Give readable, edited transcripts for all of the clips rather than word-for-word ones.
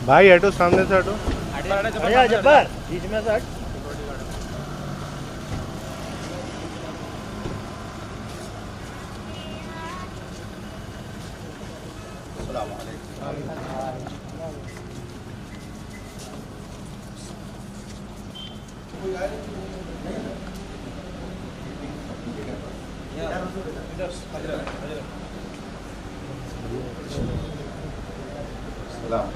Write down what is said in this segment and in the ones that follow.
بھائی ہٹو سامنے سے ہٹو. جبر بیچ میں سے ہٹ. السلام علیکم. السلام.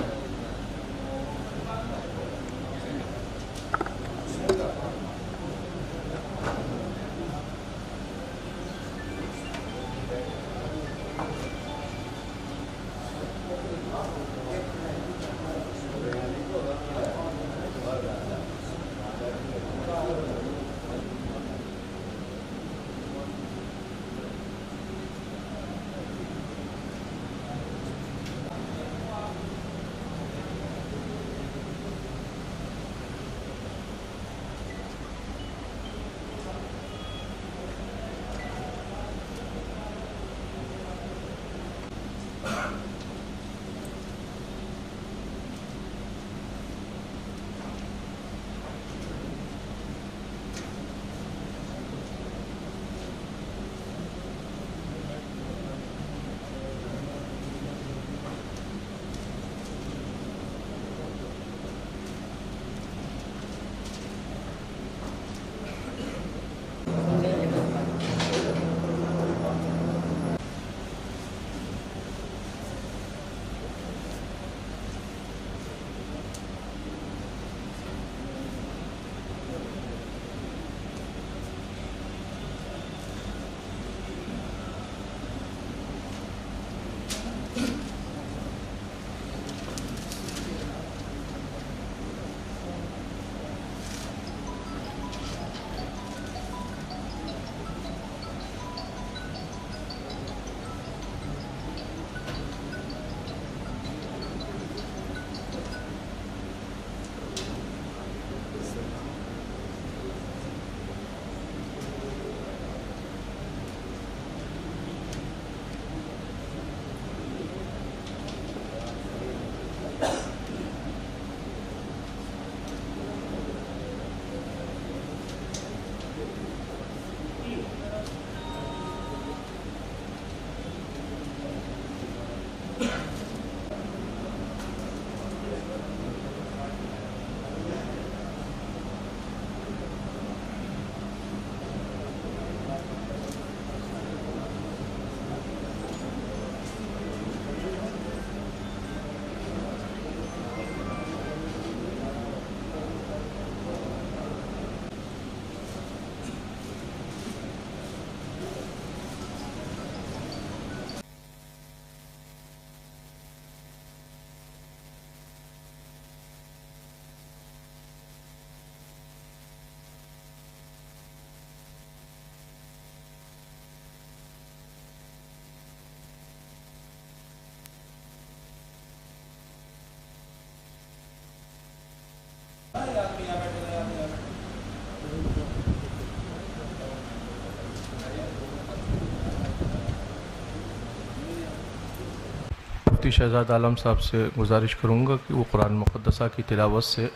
مفتی شہزاد عالم صاحب سے گزارش کروں گا کہ وہ قرآن مقدسہ کی تلاوت سے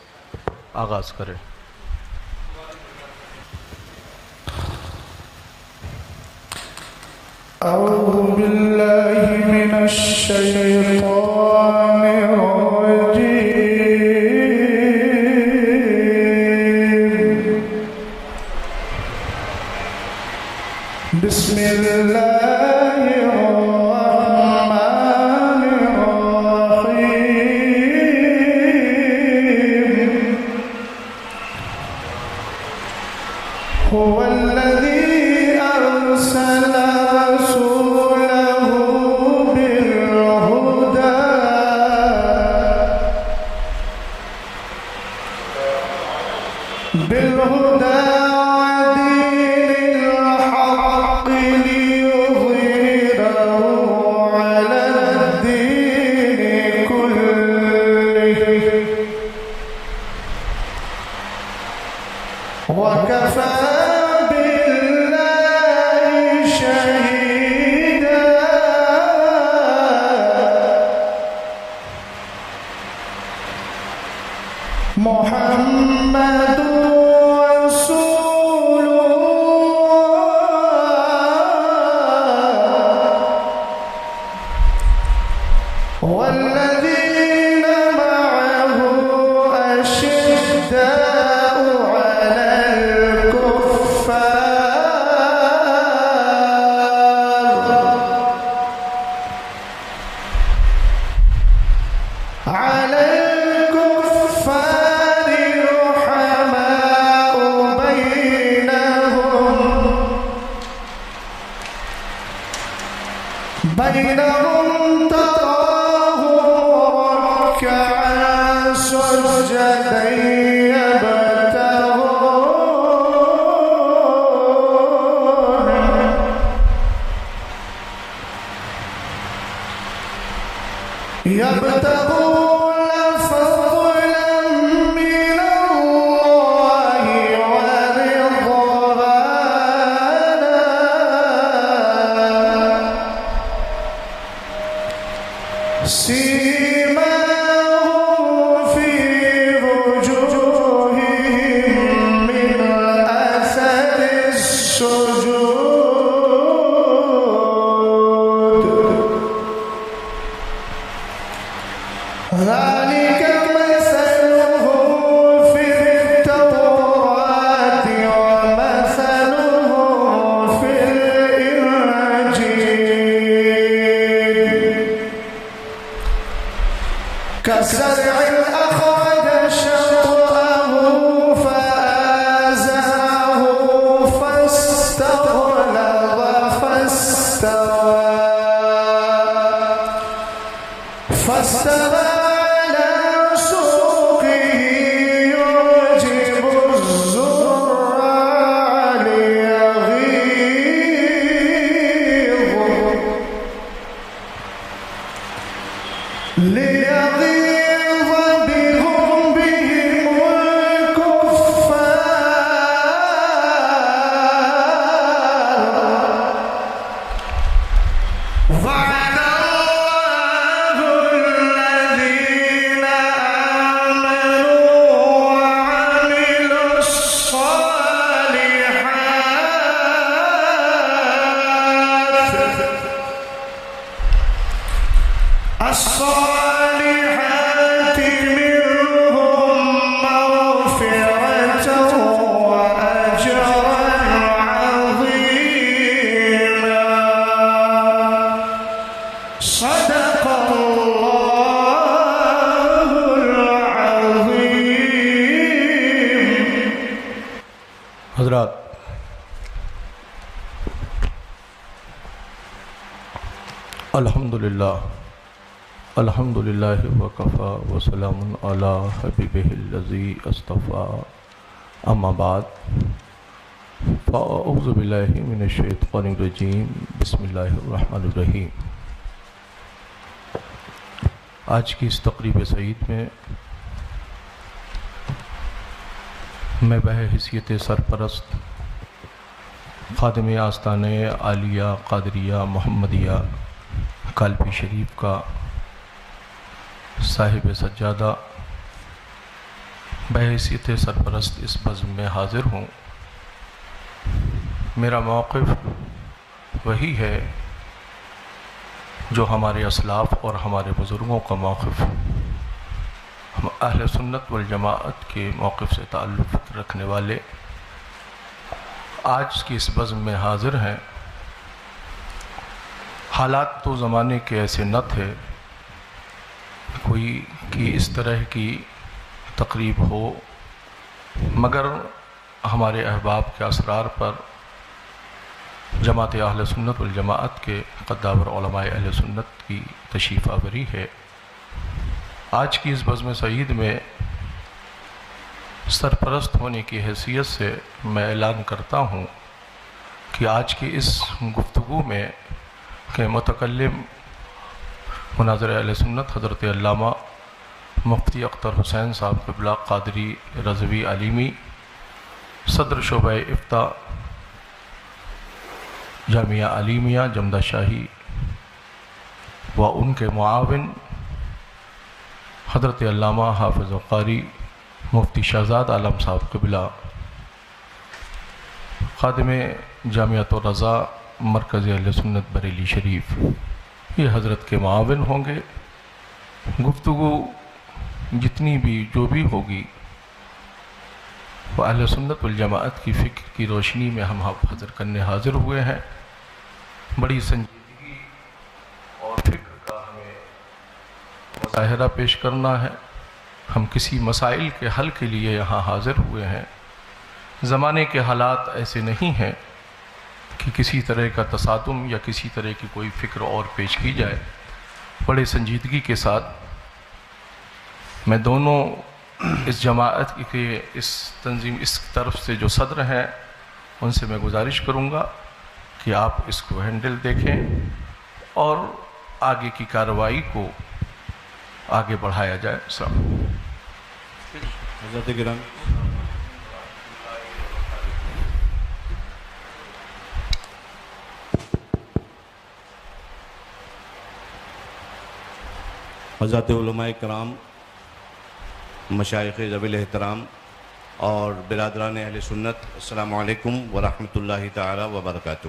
آغاز کریں. اعوذ باللہ من الشیطان الرجیم. بسم اللہ الرحمن الرحیم. هو الذی ارسل رسوله بالهدى محمد رسول الله والذين معه أشداء على الكفار رحماء بينهم تراهم ركعا سجدا يبتغون فضلا من الله ورضوانا سيماهم في وجوههم من أثر السجود ذلك مثلهم في التوراة ومثلهم في الإنجيل كزرع أخرج شطأه فآزره فاستغلظ فاستوى على سوقه يعجب الزراع ليغيظ بهم الكفار وعد الله الذين آمنوا وعملوا الصالحات منهم مغفرة وأجرا عظيما صدق الله العظيم. حضرات، الحمدللہ وکفا وسلام علی حبیبہ الذی اصطفیٰ، اما بعد فاعوذ باللہ من الشیطان الرجیم، بسم اللہ الرحمن الرحیم. آج کی اس تقریب سعید میں میں بحیثیت سرپرست خادم آستانہ عالیہ قادریہ محمدیہ کالپی شریف کا صاحب سجادہ بحیثیت سرپرست اس بزم میں حاضر ہوں. میرا موقف وہی ہے جو ہمارے اسلاف اور ہمارے بزرگوں کا موقف، ہم اہل سنت والجماعت کے موقف سے تعلق رکھنے والے آج کی اس بزم میں حاضر ہیں. حالات تو زمانے کے ایسے نہ تھے کوئی کہ اس طرح کی تقریب ہو، مگر ہمارے احباب کے اسرار پر جماعت اہل سنت والجماعت کے قداور علماء اہل سنت کی تشریف آوری ہے. آج کی اس بزم سعید میں سرپرست ہونے کی حیثیت سے میں اعلان کرتا ہوں کہ آج کی اس گفتگو میں کہ متکلم مناظر اہل سنت حضرت علامہ مفتی اختر حسین صاحب قبلہ قادری رضوی علیمی، صدر شعبہ افتاء جامعہ علیمیہ جمدہ شاہی، و ان کے معاون حضرت علامہ حافظ قاری مفتی شہزاد عالم صاحب قبلہ، خادم جامعۃ الرضا مرکز اہل سنت بریلی شریف، یہ حضرت کے معاون ہوں گے۔ گفتگو جتنی بھی جو بھی ہوگی وہ اہل سنت والجماعت کی فکر کی روشنی میں ہم حاضر کرنے حاضر ہوئے ہیں۔ بڑی سنجیدگی اور فکر کا ہمیں مظاہرہ پیش کرنا ہے۔ ہم کسی مسائل کے حل کے لیے یہاں حاضر ہوئے ہیں۔ زمانے کے حالات ایسے نہیں ہیں کہ کسی طرح کا تصادم یا کسی طرح کی کوئی فکر اور پیش کی جائے۔ بڑے سنجیدگی کے ساتھ میں دونوں اس جماعت کے اس تنظیم اس طرف سے جو صدر ہیں ان سے میں گزارش کروں گا کہ آپ اس کو ہینڈل دیکھیں اور آگے کی کارروائی کو آگے بڑھایا جائے۔ السلام علیکم۔ حضرت گرامی، حضرات علماء کرام، مشائخ ذوی الاحترام اور برادران اہل سنت، السلام علیکم ورحمۃ اللہ تعالی وبرکاتہ۔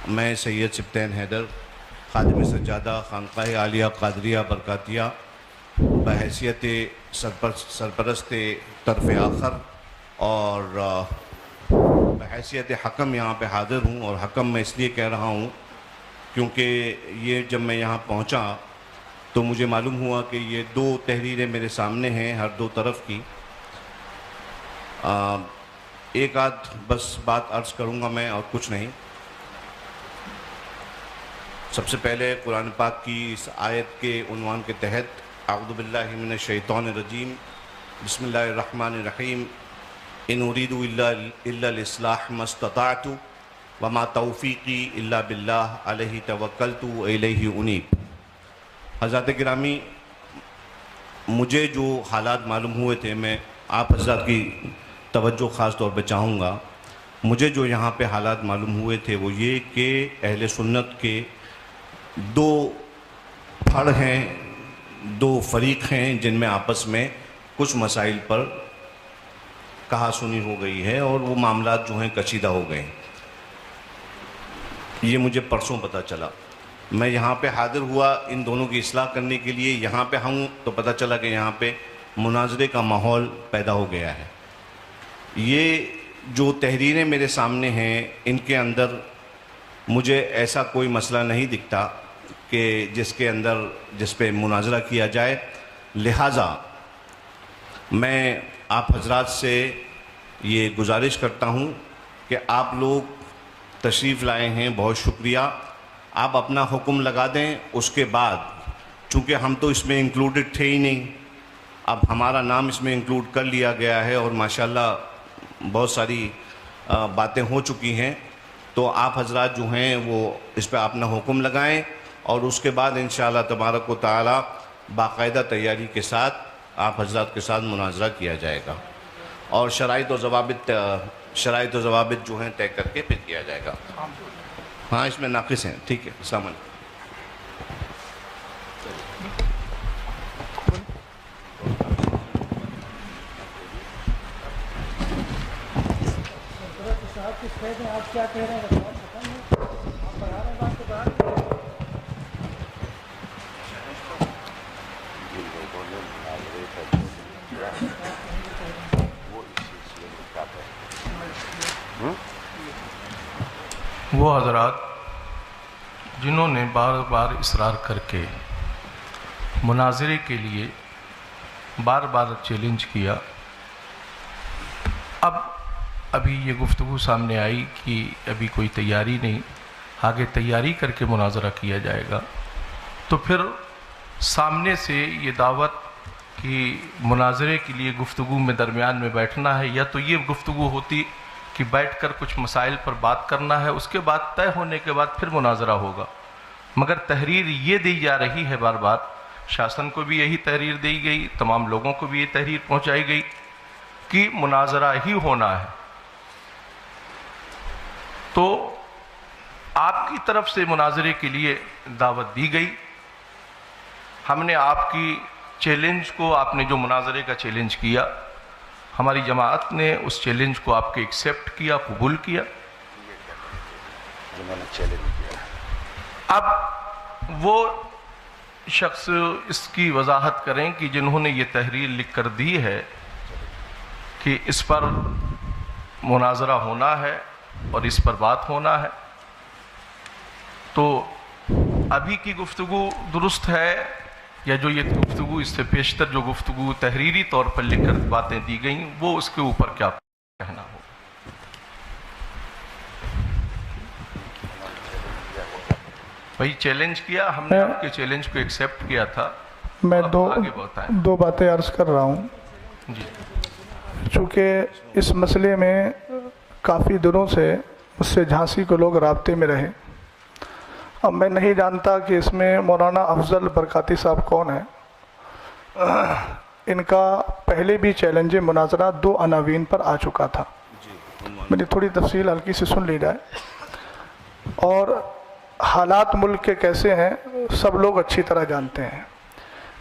میں سید سبطین حیدر، خادم سجادہ خانقاہ عالیہ قادریہ برکاتیہ، بحیثیت سرپرست طرف آخر اور بحیثیت حکم یہاں پہ حاضر ہوں، اور حکم میں اس لیے کہہ رہا ہوں کیونکہ یہ جب میں یہاں پہنچا تو مجھے معلوم ہوا کہ یہ دو تحریریں میرے سامنے ہیں ہر دو طرف کی۔ ایک آدھ بس بات عرض کروں گا میں اور کچھ نہیں۔ سب سے پہلے قرآن پاک کی اس آیت کے عنوان کے تحت اعوذ باللہ من الشیطان الرجیم، بسم اللہ الرحمن الرحیم، ان اريد الا الاصلاح ما استطعت وما توفیقی الا باللہ علیہ توکلت والیہ انیب۔ حضرات گرامی، مجھے جو حالات معلوم ہوئے تھے، میں آپ حضرات کی توجہ خاص طور پہ چاہوں گا، مجھے جو یہاں پہ حالات معلوم ہوئے تھے وہ یہ کہ اہل سنت کے دو پھڑ ہیں، دو فریق ہیں جن میں آپس میں کچھ مسائل پر کہا سنی ہو گئی ہے اور وہ معاملات جو ہیں کشیدہ ہو گئے ہیں۔ یہ مجھے پرسوں پتہ چلا۔ میں یہاں پہ حاضر ہوا ان دونوں کی اصلاح کرنے کے لیے، یہاں پہ ہوں تو پتہ چلا کہ یہاں پہ مناظرے کا ماحول پیدا ہو گیا ہے۔ یہ جو تحریریں میرے سامنے ہیں ان کے اندر مجھے ایسا کوئی مسئلہ نہیں دکھتا کہ جس پہ مناظرہ کیا جائے، لہٰذا میں آپ حضرات سے یہ گزارش کرتا ہوں کہ آپ لوگ تشریف لائے ہیں، بہت شکریہ۔ آپ اپنا حکم لگا دیں، اس کے بعد چونکہ ہم تو اس میں انکلوڈڈ تھے ہی نہیں، اب ہمارا نام اس میں انکلوڈ کر لیا گیا ہے اور ماشاءاللہ بہت ساری باتیں ہو چکی ہیں، تو آپ حضرات جو ہیں وہ اس پہ اپنا حکم لگائیں اور اس کے بعد انشاءاللہ تبارک و تعالی باقاعدہ تیاری کے ساتھ آپ حضرات کے ساتھ مناظرہ کیا جائے گا اور شرائط و ضوابط جو ہیں طے کر کے پھر کیا جائے گا۔ ہاں اس میں ناقص ہیں، ٹھیک ہے۔ السلام علیکم۔ آپ کیا کہہ رہے ہیں؟ آپ بڑھا رہے ہیں بات کے بعد وہ حضرات جنہوں نے بار بار اصرار کر کے مناظرے کے لیے بار بار چیلنج کیا، ابھی یہ گفتگو سامنے آئی کہ ابھی کوئی تیاری نہیں، آگے تیاری کر کے مناظرہ کیا جائے گا، تو پھر سامنے سے یہ دعوت کہ مناظرے کے لیے گفتگو میں درمیان میں بیٹھنا ہے، یا تو یہ گفتگو ہوتی کہ بیٹھ کر کچھ مسائل پر بات کرنا ہے، اس کے بعد طے ہونے کے بعد پھر مناظرہ ہوگا، مگر تحریر یہ دی جا رہی ہے بار بار، شاسن کو بھی یہی تحریر دی گئی، تمام لوگوں کو بھی یہ تحریر پہنچائی گئی کہ مناظرہ ہی ہونا ہے۔ تو آپ کی طرف سے مناظرے کے لیے دعوت دی گئی، ہم نے آپ کی چیلنج کو آپ نے جو مناظرے کا چیلنج کیا، ہماری جماعت نے اس چیلنج کو آپ کے ایکسیپٹ کیا، قبول کیا. اب وہ شخص اس کی وضاحت کریں کہ جنہوں نے یہ تحریر لکھ کر دی ہے کہ اس پر مناظرہ ہونا ہے اور اس پر بات ہونا ہے، تو ابھی کی گفتگو درست ہے یا جو یہ گفتگو اس سے پیشتر جو گفتگو تحریری طور پر لکھ کر باتیں دی گئیں وہ اس کے اوپر کیا کہنا ہو؟ بھائی چیلنج کیا، ہم نے آپ کے چیلنج کو ایکسیپٹ کیا تھا. میں آگے بتائیں. دو باتیں عرض کر رہا ہوں. جی. چونکہ اس مسئلے میں کافی دنوں سے مجھ سے جھانسی کو لوگ رابطے میں رہے. اب میں نہیں جانتا کہ اس میں مولانا افضل برکاتی صاحب کون ہیں. ان کا پہلے بھی چیلنج مناظرہ 2 عناوین پر آ چکا تھا. میری تھوڑی تفصیل ہلکی سے سن لی جائے. اور حالات ملک کے کیسے ہیں سب لوگ اچھی طرح جانتے ہیں.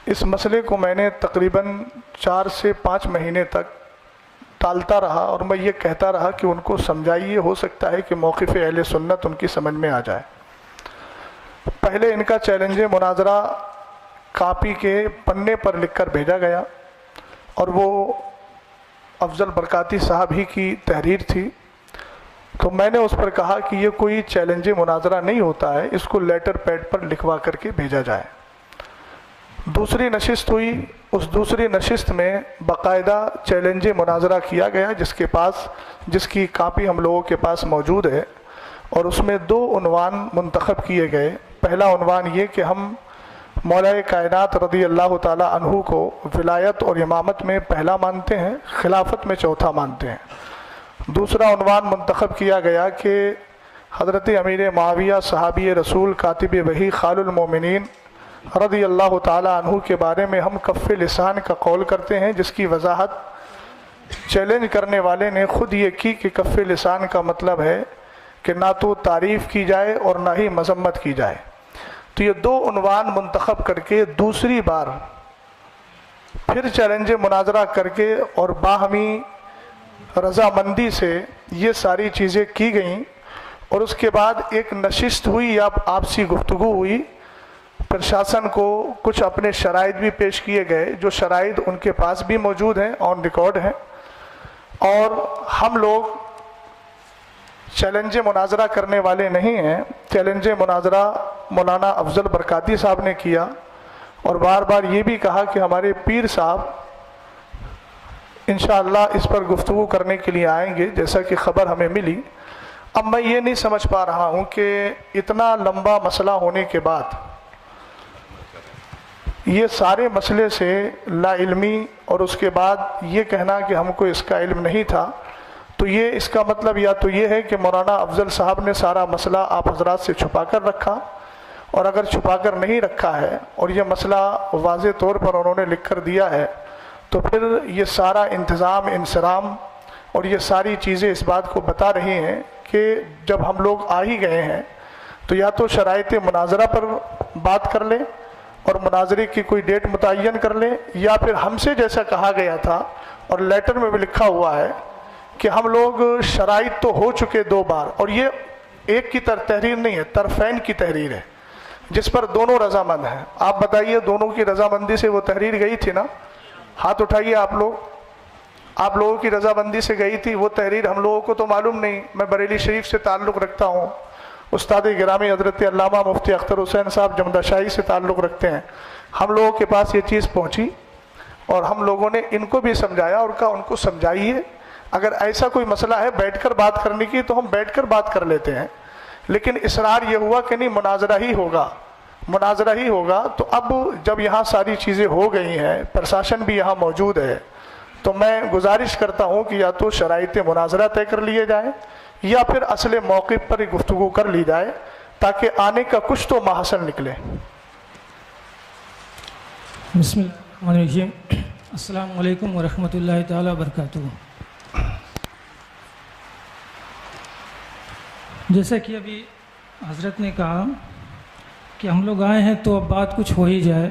اس مسئلے کو میں نے تقریباً 4 سے 5 مہینے تک ٹالتا رہا اور میں یہ کہتا رہا کہ ان کو سمجھائیے، ہو سکتا ہے کہ موقف اہل سنت ان کی سمجھ میں آ جائے. پہلے ان کا چیلنج مناظرہ کاپی کے پنے پر لکھ کر بھیجا گیا اور وہ افضل برکاتی صاحب ہی کی تحریر تھی. تو میں نے اس پر کہا کہ یہ کوئی چیلنج مناظرہ نہیں ہوتا ہے، اس کو لیٹر پیڈ پر لکھوا کر کے بھیجا جائے. دوسری نشست ہوئی. اس دوسری نشست میں باقاعدہ چیلنج مناظرہ کیا گیا جس کی کاپی ہم لوگوں کے پاس موجود ہے، اور اس میں 2 عنوان منتخب کیے گئے. پہلا عنوان یہ کہ ہم مولا کائنات رضی اللہ تعالی عنہ کو ولایت اور امامت میں پہلا مانتے ہیں، خلافت میں چوتھا مانتے ہیں. دوسرا عنوان منتخب کیا گیا کہ حضرت امیر معاویہ صحابی رسول کاتب وحی خال المومنین رضی اللہ تعالی عنہ کے بارے میں ہم کف لسان کا قول کرتے ہیں، جس کی وضاحت چیلنج کرنے والے نے خود یہ کی کہ کف لسان کا مطلب ہے کہ نہ تو تعریف کی جائے اور نہ ہی مذمت کی جائے. تو یہ 2 عنوان منتخب کر کے دوسری بار پھر چیلنج مناظرہ کر کے اور باہمی رضامندی سے یہ ساری چیزیں کی گئیں. اور اس کے بعد ایک نشست ہوئی یا آپسی گفتگو ہوئی. پرشاسن کو کچھ اپنے شرائط بھی پیش کیے گئے، جو شرائط ان کے پاس بھی موجود ہیں، آن ریکارڈ ہیں. اور ہم لوگ چیلنج مناظرہ کرنے والے نہیں ہیں. چیلنج مناظرہ مولانا افضل برکاتی صاحب نے کیا اور بار بار یہ بھی کہا کہ ہمارے پیر صاحب انشاءاللہ اس پر گفتگو کرنے کے لیے آئیں گے، جیسا کہ خبر ہمیں ملی. اب میں یہ نہیں سمجھ پا رہا ہوں کہ اتنا لمبا مسئلہ ہونے کے بعد یہ سارے مسئلے سے لا علمی اور اس کے بعد یہ کہنا کہ ہم کو اس کا علم نہیں تھا، تو یہ اس کا مطلب یا تو یہ ہے کہ مولانا افضل صاحب نے سارا مسئلہ آپ حضرات سے چھپا کر رکھا، اور اگر چھپا کر نہیں رکھا ہے اور یہ مسئلہ واضح طور پر انہوں نے لکھ کر دیا ہے، تو پھر یہ سارا انتظام انصرام اور یہ ساری چیزیں اس بات کو بتا رہی ہیں کہ جب ہم لوگ آ ہی گئے ہیں تو یا تو شرائط مناظرہ پر بات کر لیں اور مناظرے کی کوئی ڈیٹ متعین کر لیں، یا پھر ہم سے جیسا کہا گیا تھا اور لیٹر میں بھی لکھا ہوا ہے کہ ہم لوگ شرائط تو ہو چکے 2 بار، اور یہ ایک کی تحریر نہیں ہے، طرفین کی تحریر ہے جس پر دونوں رضامند ہیں. آپ بتائیے دونوں کی رضامندی سے وہ تحریر گئی تھی نا؟ ہاتھ اٹھائیے آپ لوگوں کی رضامندی سے گئی تھی وہ تحریر. ہم لوگوں کو تو معلوم نہیں. میں بریلی شریف سے تعلق رکھتا ہوں، استاد گرامی حضرت علامہ مفتی اختر حسین صاحب جمدہ شاہی سے تعلق رکھتے ہیں. ہم لوگوں کے پاس یہ چیز پہنچی اور ہم لوگوں نے ان کو بھی سمجھایا اور کہا ان کو سمجھائیے، اگر ایسا کوئی مسئلہ ہے بیٹھ کر بات کرنے کی تو ہم بیٹھ کر بات کر لیتے ہیں. لیکن اصرار یہ ہوا کہ نہیں مناظرہ ہی ہوگا. تو اب جب یہاں ساری چیزیں ہو گئی ہیں، پرشاسن بھی یہاں موجود ہے، تو میں گزارش کرتا ہوں کہ یا تو شرائط مناظرہ طے کر لیے جائیں یا پھر اصل موقف پر ہی گفتگو کر لی جائے تاکہ آنے کا کچھ تو محصل نکلے. بسم اللہ الرحمن الرحیم. السلام علیکم ورحمۃ اللہ تعالیٰ وبرکاتہ. جیسا کہ ابھی حضرت نے کہا کہ ہم لوگ آئے ہیں تو اب بات کچھ ہو ہی جائے.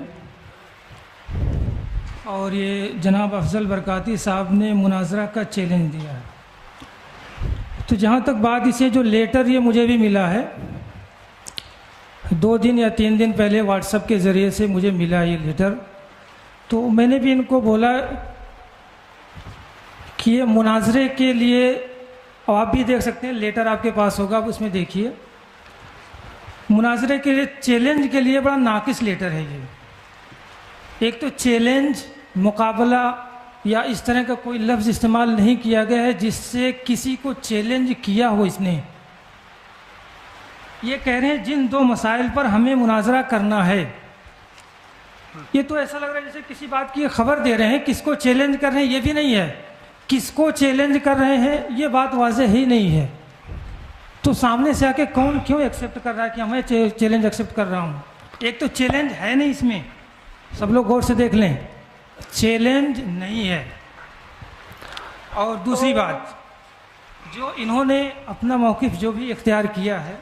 اور یہ جناب افضل برکاتی صاحب نے مناظرہ کا چیلنج دیا ہے. تو جہاں تک بات اسے جو لیٹر یہ مجھے بھی ملا ہے 2 دن یا 3 دن پہلے واٹس ایپ کے ذریعے سے مجھے ملا یہ لیٹر. تو میں نے بھی ان کو بولا کہ یہ مناظرے کے لیے، اور آپ بھی دیکھ سکتے ہیں لیٹر آپ کے پاس ہوگا، آپ اس میں دیکھیے، مناظرے کے لیے چیلنج کے لیے بڑا ناقص لیٹر ہے یہ. ایک تو چیلنج، مقابلہ یا اس طرح کا کوئی لفظ استعمال نہیں کیا گیا ہے جس سے کسی کو چیلنج کیا ہو. اس نے یہ کہہ رہے ہیں جن 2 مسائل پر ہمیں مناظرہ کرنا ہے. یہ تو ایسا لگ رہا ہے جیسے کسی بات کی خبر دے رہے ہیں. کس کو چیلنج کر رہے ہیں یہ بھی نہیں ہے، کس کو چیلنج کر رہے ہیں یہ بات واضح ہی نہیں ہے. تو سامنے سے آ کے کون کیوں ایکسیپٹ کر رہا ہے کہ میں چیلنج ایکسیپٹ کر رہا ہوں؟ ایک تو چیلنج ہے نہیں، اس میں سب لوگ غور سے دیکھ لیں، چیلنج نہیں ہے. اور دوسری بات، جو انہوں نے اپنا موقف جو بھی اختیار کیا ہے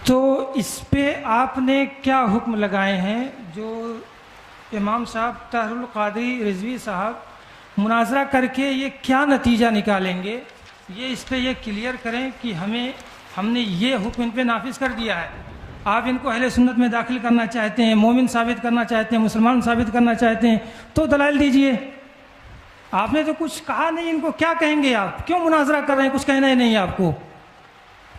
تو اس پہ آپ نے کیا حکم لگائے ہیں؟ جو امام صاحب طاہر القادری رضوی صاحب مناظرہ کر کے یہ کیا نتیجہ نکالیں گے، یہ اس پہ یہ کلیئر کریں کہ ہم نے یہ حکم ان پہ نافذ کر دیا ہے. آپ ان کو اہل سنت میں داخل کرنا چاہتے ہیں، مومن ثابت کرنا چاہتے ہیں، مسلمان ثابت کرنا چاہتے ہیں تو دلائل دیجئے. آپ نے تو کچھ کہا نہیں، ان کو کیا کہیں گے؟ آپ کیوں مناظرہ کر رہے ہیں؟ کچھ کہنا ہی نہیں ہے آپ کو،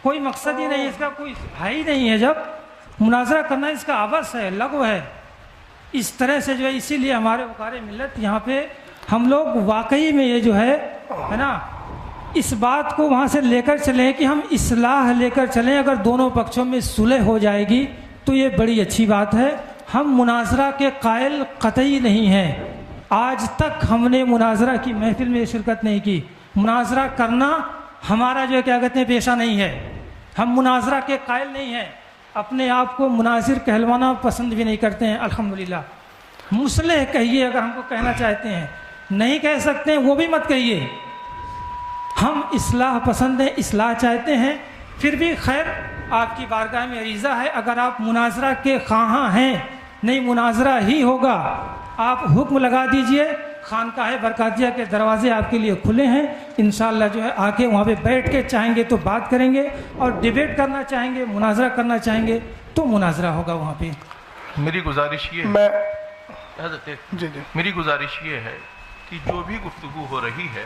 کوئی مقصد ہی نہیں ہے اس کا، کوئی ہے ہی نہیں ہے. جب مناظرہ کرنا اس کا عبث ہے، لغو ہے اس طرح سے جو ہے. اسی لیے ہمارے وقار ملت یہاں پہ ہم لوگ واقعی میں یہ جو ہے نا اس بات کو وہاں سے لے کر چلیں کہ ہم اصلاح لے کر چلیں. اگر دونوں پکشوں میں صلح ہو جائے گی تو یہ بڑی اچھی بات ہے. ہم مناظرہ کے قائل قطعی نہیں ہیں. آج تک ہم نے مناظرہ کی محفل میں شرکت نہیں کی. مناظرہ کرنا ہمارا جو کیا کہتے ہیں پیشہ نہیں ہے. ہم مناظرہ کے قائل نہیں ہیں. اپنے آپ کو مناظر کہلوانا پسند بھی نہیں کرتے ہیں الحمدللہ. مصلح کہیے اگر ہم کو کہنا چاہتے ہیں، نہیں کہہ سکتے ہیں وہ بھی مت کہیے. ہم اصلاح پسند ہیں، اصلاح چاہتے ہیں. پھر بھی خیر آپ کی بارگاہ میں عریضہ ہے، اگر آپ مناظرہ کے خواہاں ہیں، نہیں مناظرہ ہی ہوگا، آپ حکم لگا دیجئے. خانقاہ برکاتیہ کے دروازے آپ کے لیے کھلے ہیں. انشاءاللہ جو ہے آ کے وہاں پہ بیٹھ کے چاہیں گے تو بات کریں گے، اور ڈیبیٹ کرنا چاہیں گے، مناظرہ کرنا چاہیں گے تو مناظرہ ہوگا وہاں پہ. میری گزارش یہ میں حضرت جی میری گزارش یہ ہے کہ جو بھی گفتگو ہو رہی ہے،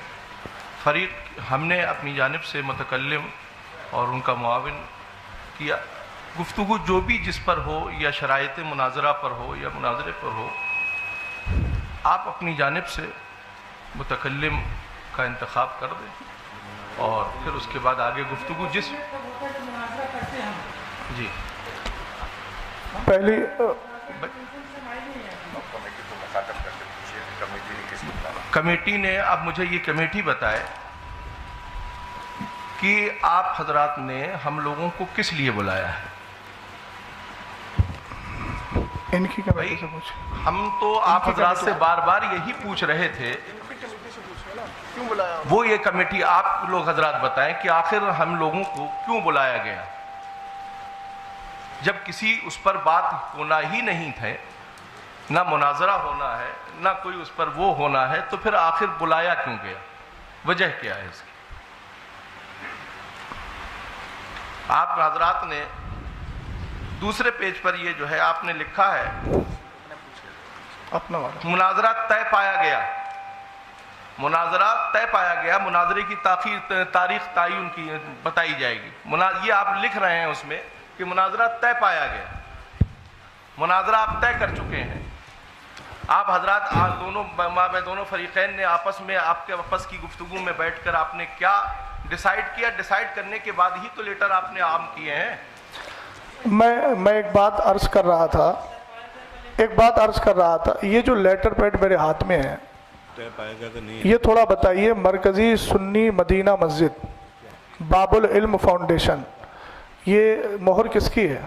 فریق ہم نے اپنی جانب سے متکلم اور ان کا معاون کیا. گفتگو جو بھی جس پر ہو، یا شرائط مناظرہ پر ہو یا مناظرے پر ہو، آپ اپنی جانب سے متکلم کا انتخاب کر دیں اور پھر اس کے بعد آگے گفتگو جس جی پہلی کمیٹی نے اب مجھے یہ کمیٹی بتائے کہ آپ حضرات نے ہم لوگوں کو کس لیے بلایا ہے. ان کی کمیٹی سے پوچھ. ہم تو آپ حضرات سے بار بار یہی پوچھ رہے تھے، وہ یہ کمیٹی آپ لوگ حضرات بتائیں کہ آخر ہم لوگوں کو کیوں بلایا گیا. جب کسی اس پر بات ہونا ہی نہیں تھے، نہ مناظرہ ہونا ہے، نہ کوئی اس پر وہ ہونا ہے، تو پھر آخر بلایا کیوں گیا؟ وجہ کیا ہے اس کی؟ آپ حضرات نے دوسرے پیج پر یہ جو ہے آپ نے لکھا ہے اپنا والا مناظرہ طے پایا گیا. مناظرہ طے پایا گیا، مناظرے کی تاریخ تعین کی بتائی جائے گی. یہ آپ لکھ رہے ہیں اس میں کہ مناظرہ طے پایا گیا. مناظرہ آپ طے کر چکے ہیں. آپ حضرات دونوں فریقین نے آپس میں آپ کے آپس کی گفتگو میں بیٹھ کر آپ نے کیا ڈیسائیڈ کیا؟ ڈیسائیڈ کرنے کے بعد ہی تو لیٹر آپ نے عام کیے ہیں. میں ایک بات عرض کر رہا تھا، یہ جو لیٹر پیڈ میرے ہاتھ میں ہے یہ تھوڑا بتائیے. مرکزی سنی مدینہ مسجد باب العلم فاؤنڈیشن، یہ مہر کس کی ہے؟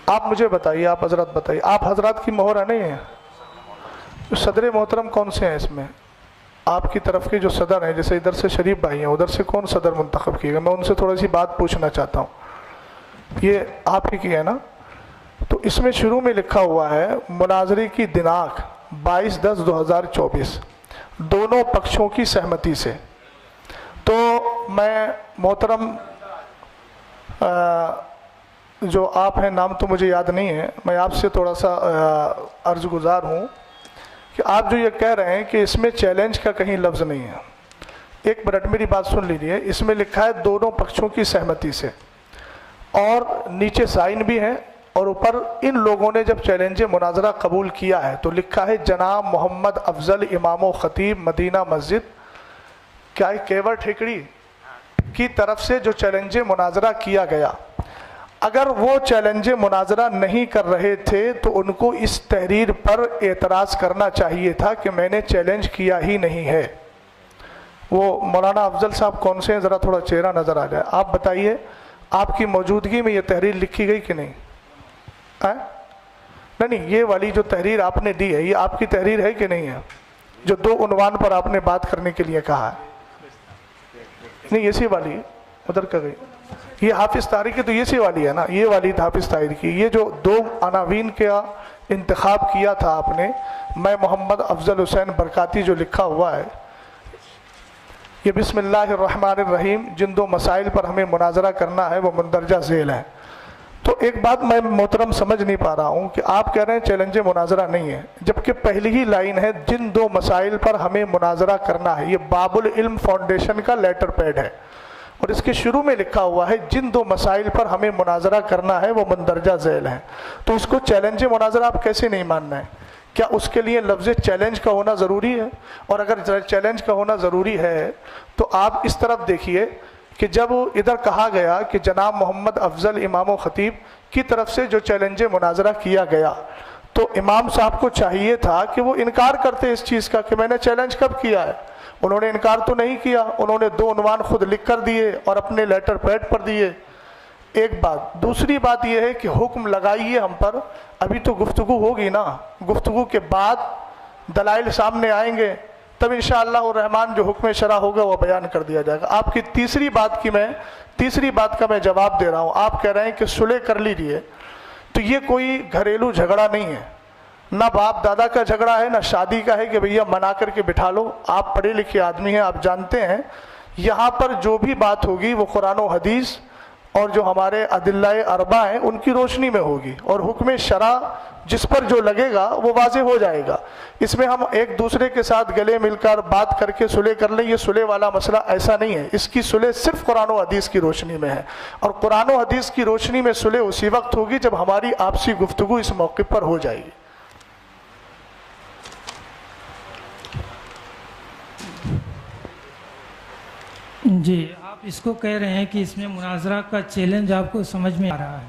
آپ مجھے بتائیے، آپ حضرات بتائیے. آپ حضرات کی مہر ہے نہیں ہے؟ صدر محترم کون سے ہیں اس میں؟ آپ کی طرف کے جو صدر ہیں، جیسے ادھر سے شریف بھائی ہیں، ادھر سے کون صدر منتخب کیے گا؟ میں ان سے تھوڑی سی بات پوچھنا چاہتا ہوں. یہ آپ ہی کی ہے نا؟ تو اس میں شروع میں لکھا ہوا ہے مناظرے کی دناک 22/10/2024 دونوں پکشوں کی سہمتی سے. تو میں محترم جو آپ ہیں، نام تو مجھے یاد نہیں ہے، میں آپ سے تھوڑا سا عرض گزار ہوں کہ آپ جو یہ کہہ رہے ہیں کہ اس میں چیلنج کا کہیں لفظ نہیں ہے. ایک منٹ میری بات سن لیجیے. اس میں لکھا ہے دونوں پکشوں کی سہمتی سے، اور نیچے سائن بھی ہے، اور اوپر ان لوگوں نے جب چیلنج مناظرہ قبول کیا ہے تو لکھا ہے جناب محمد افضل امام و خطیب مدینہ مسجد کیا کیور ٹھیکڑی کی طرف سے جو چیلنج مناظرہ کیا گیا. اگر وہ چیلنج مناظرہ نہیں کر رہے تھے تو ان کو اس تحریر پر اعتراض کرنا چاہیے تھا کہ میں نے چیلنج کیا ہی نہیں ہے. وہ مولانا افضل صاحب کون سے ہیں؟ ذرا تھوڑا چہرہ نظر آ جائے. آپ بتائیے آپ کی موجودگی میں یہ تحریر لکھی گئی کہ نہیں؟ نہیں، یہ والی جو تحریر آپ نے دی ہے یہ آپ کی تحریر ہے کہ نہیں ہے؟ جو 2 عنوان پر آپ نے بات کرنے کے لیے کہا ہے. نہیں، اسی والی ادھر کا گئی. یہ حافظ طاہر کی تو اسی والی ہے نا، یہ والی حافظ طاہر کی. یہ جو 2 عناوین کا انتخاب کیا تھا آپ نے، میں محمد افضل حسین برکاتی جو لکھا ہوا ہے، یہ بسم اللہ الرحمن الرحیم جن 2 مسائل پر ہمیں مناظرہ کرنا ہے وہ مندرجہ ذیل ہے. تو ایک بات میں محترم سمجھ نہیں پا رہا ہوں کہ آپ کہہ رہے ہیں چیلنج مناظرہ نہیں ہے، جبکہ پہلی ہی لائن ہے جن 2 مسائل پر ہمیں مناظرہ کرنا ہے. یہ باب العلم فاؤنڈیشن کا لیٹر پیڈ ہے، اور اس کے شروع میں لکھا ہوا ہے جن 2 مسائل پر ہمیں مناظرہ کرنا ہے وہ مندرجہ ذیل ہیں. تو اس کو چیلنج مناظرہ آپ کیسے نہیں ماننا ہے؟ کیا اس کے لیے لفظ چیلنج کا ہونا ضروری ہے؟ اور اگر چیلنج کا ہونا ضروری ہے تو آپ اس طرف دیکھیے کہ جب ادھر کہا گیا کہ جناب محمد افضل امام و خطیب کی طرف سے جو چیلنج مناظرہ کیا گیا، تو امام صاحب کو چاہیے تھا کہ وہ انکار کرتے اس چیز کا کہ میں نے چیلنج کب کیا ہے. انہوں نے انکار تو نہیں کیا، انہوں نے 2 عنوان خود لکھ کر دیے اور اپنے لیٹر پیڈ پر دیے. ایک بات. دوسری بات یہ ہے کہ حکم لگائیے ہم پر. ابھی تو گفتگو ہوگی نا، گفتگو کے بعد دلائل سامنے آئیں گے، تب انشاءاللہ الرحمن جو حکم شرع ہوگا وہ بیان کر دیا جائے گا. آپ کی تیسری بات کا میں جواب دے رہا ہوں. آپ کہہ رہے ہیں کہ صلح کر لیجیے، تو یہ کوئی گھریلو جھگڑا نہیں ہے، نہ باپ دادا کا جھگڑا ہے، نہ شادی کا ہے کہ بھیا منا کر کے بٹھا لو. آپ پڑھے لکھے آدمی ہیں، آپ جانتے ہیں یہاں پر جو بھی بات ہوگی وہ قرآن و حدیث اور جو ہمارے ادلہ اربع ہیں ان کی روشنی میں ہوگی، اور حکم شرع جس پر جو لگے گا وہ واضح ہو جائے گا. اس میں ہم ایک دوسرے کے ساتھ گلے مل کر بات کر کے صلح کر لیں، یہ صلح والا مسئلہ ایسا نہیں ہے. اس کی صلح صرف قرآن و حدیث کی روشنی میں ہے، اور قرآن و حدیث کی روشنی میں صلح اسی وقت ہوگی جب ہماری آپسی گفتگو اس موقع پر ہو جائے گی. جی، آپ اس کو کہہ رہے ہیں کہ اس میں مناظرہ کا چیلنج آپ کو سمجھ میں آ رہا ہے.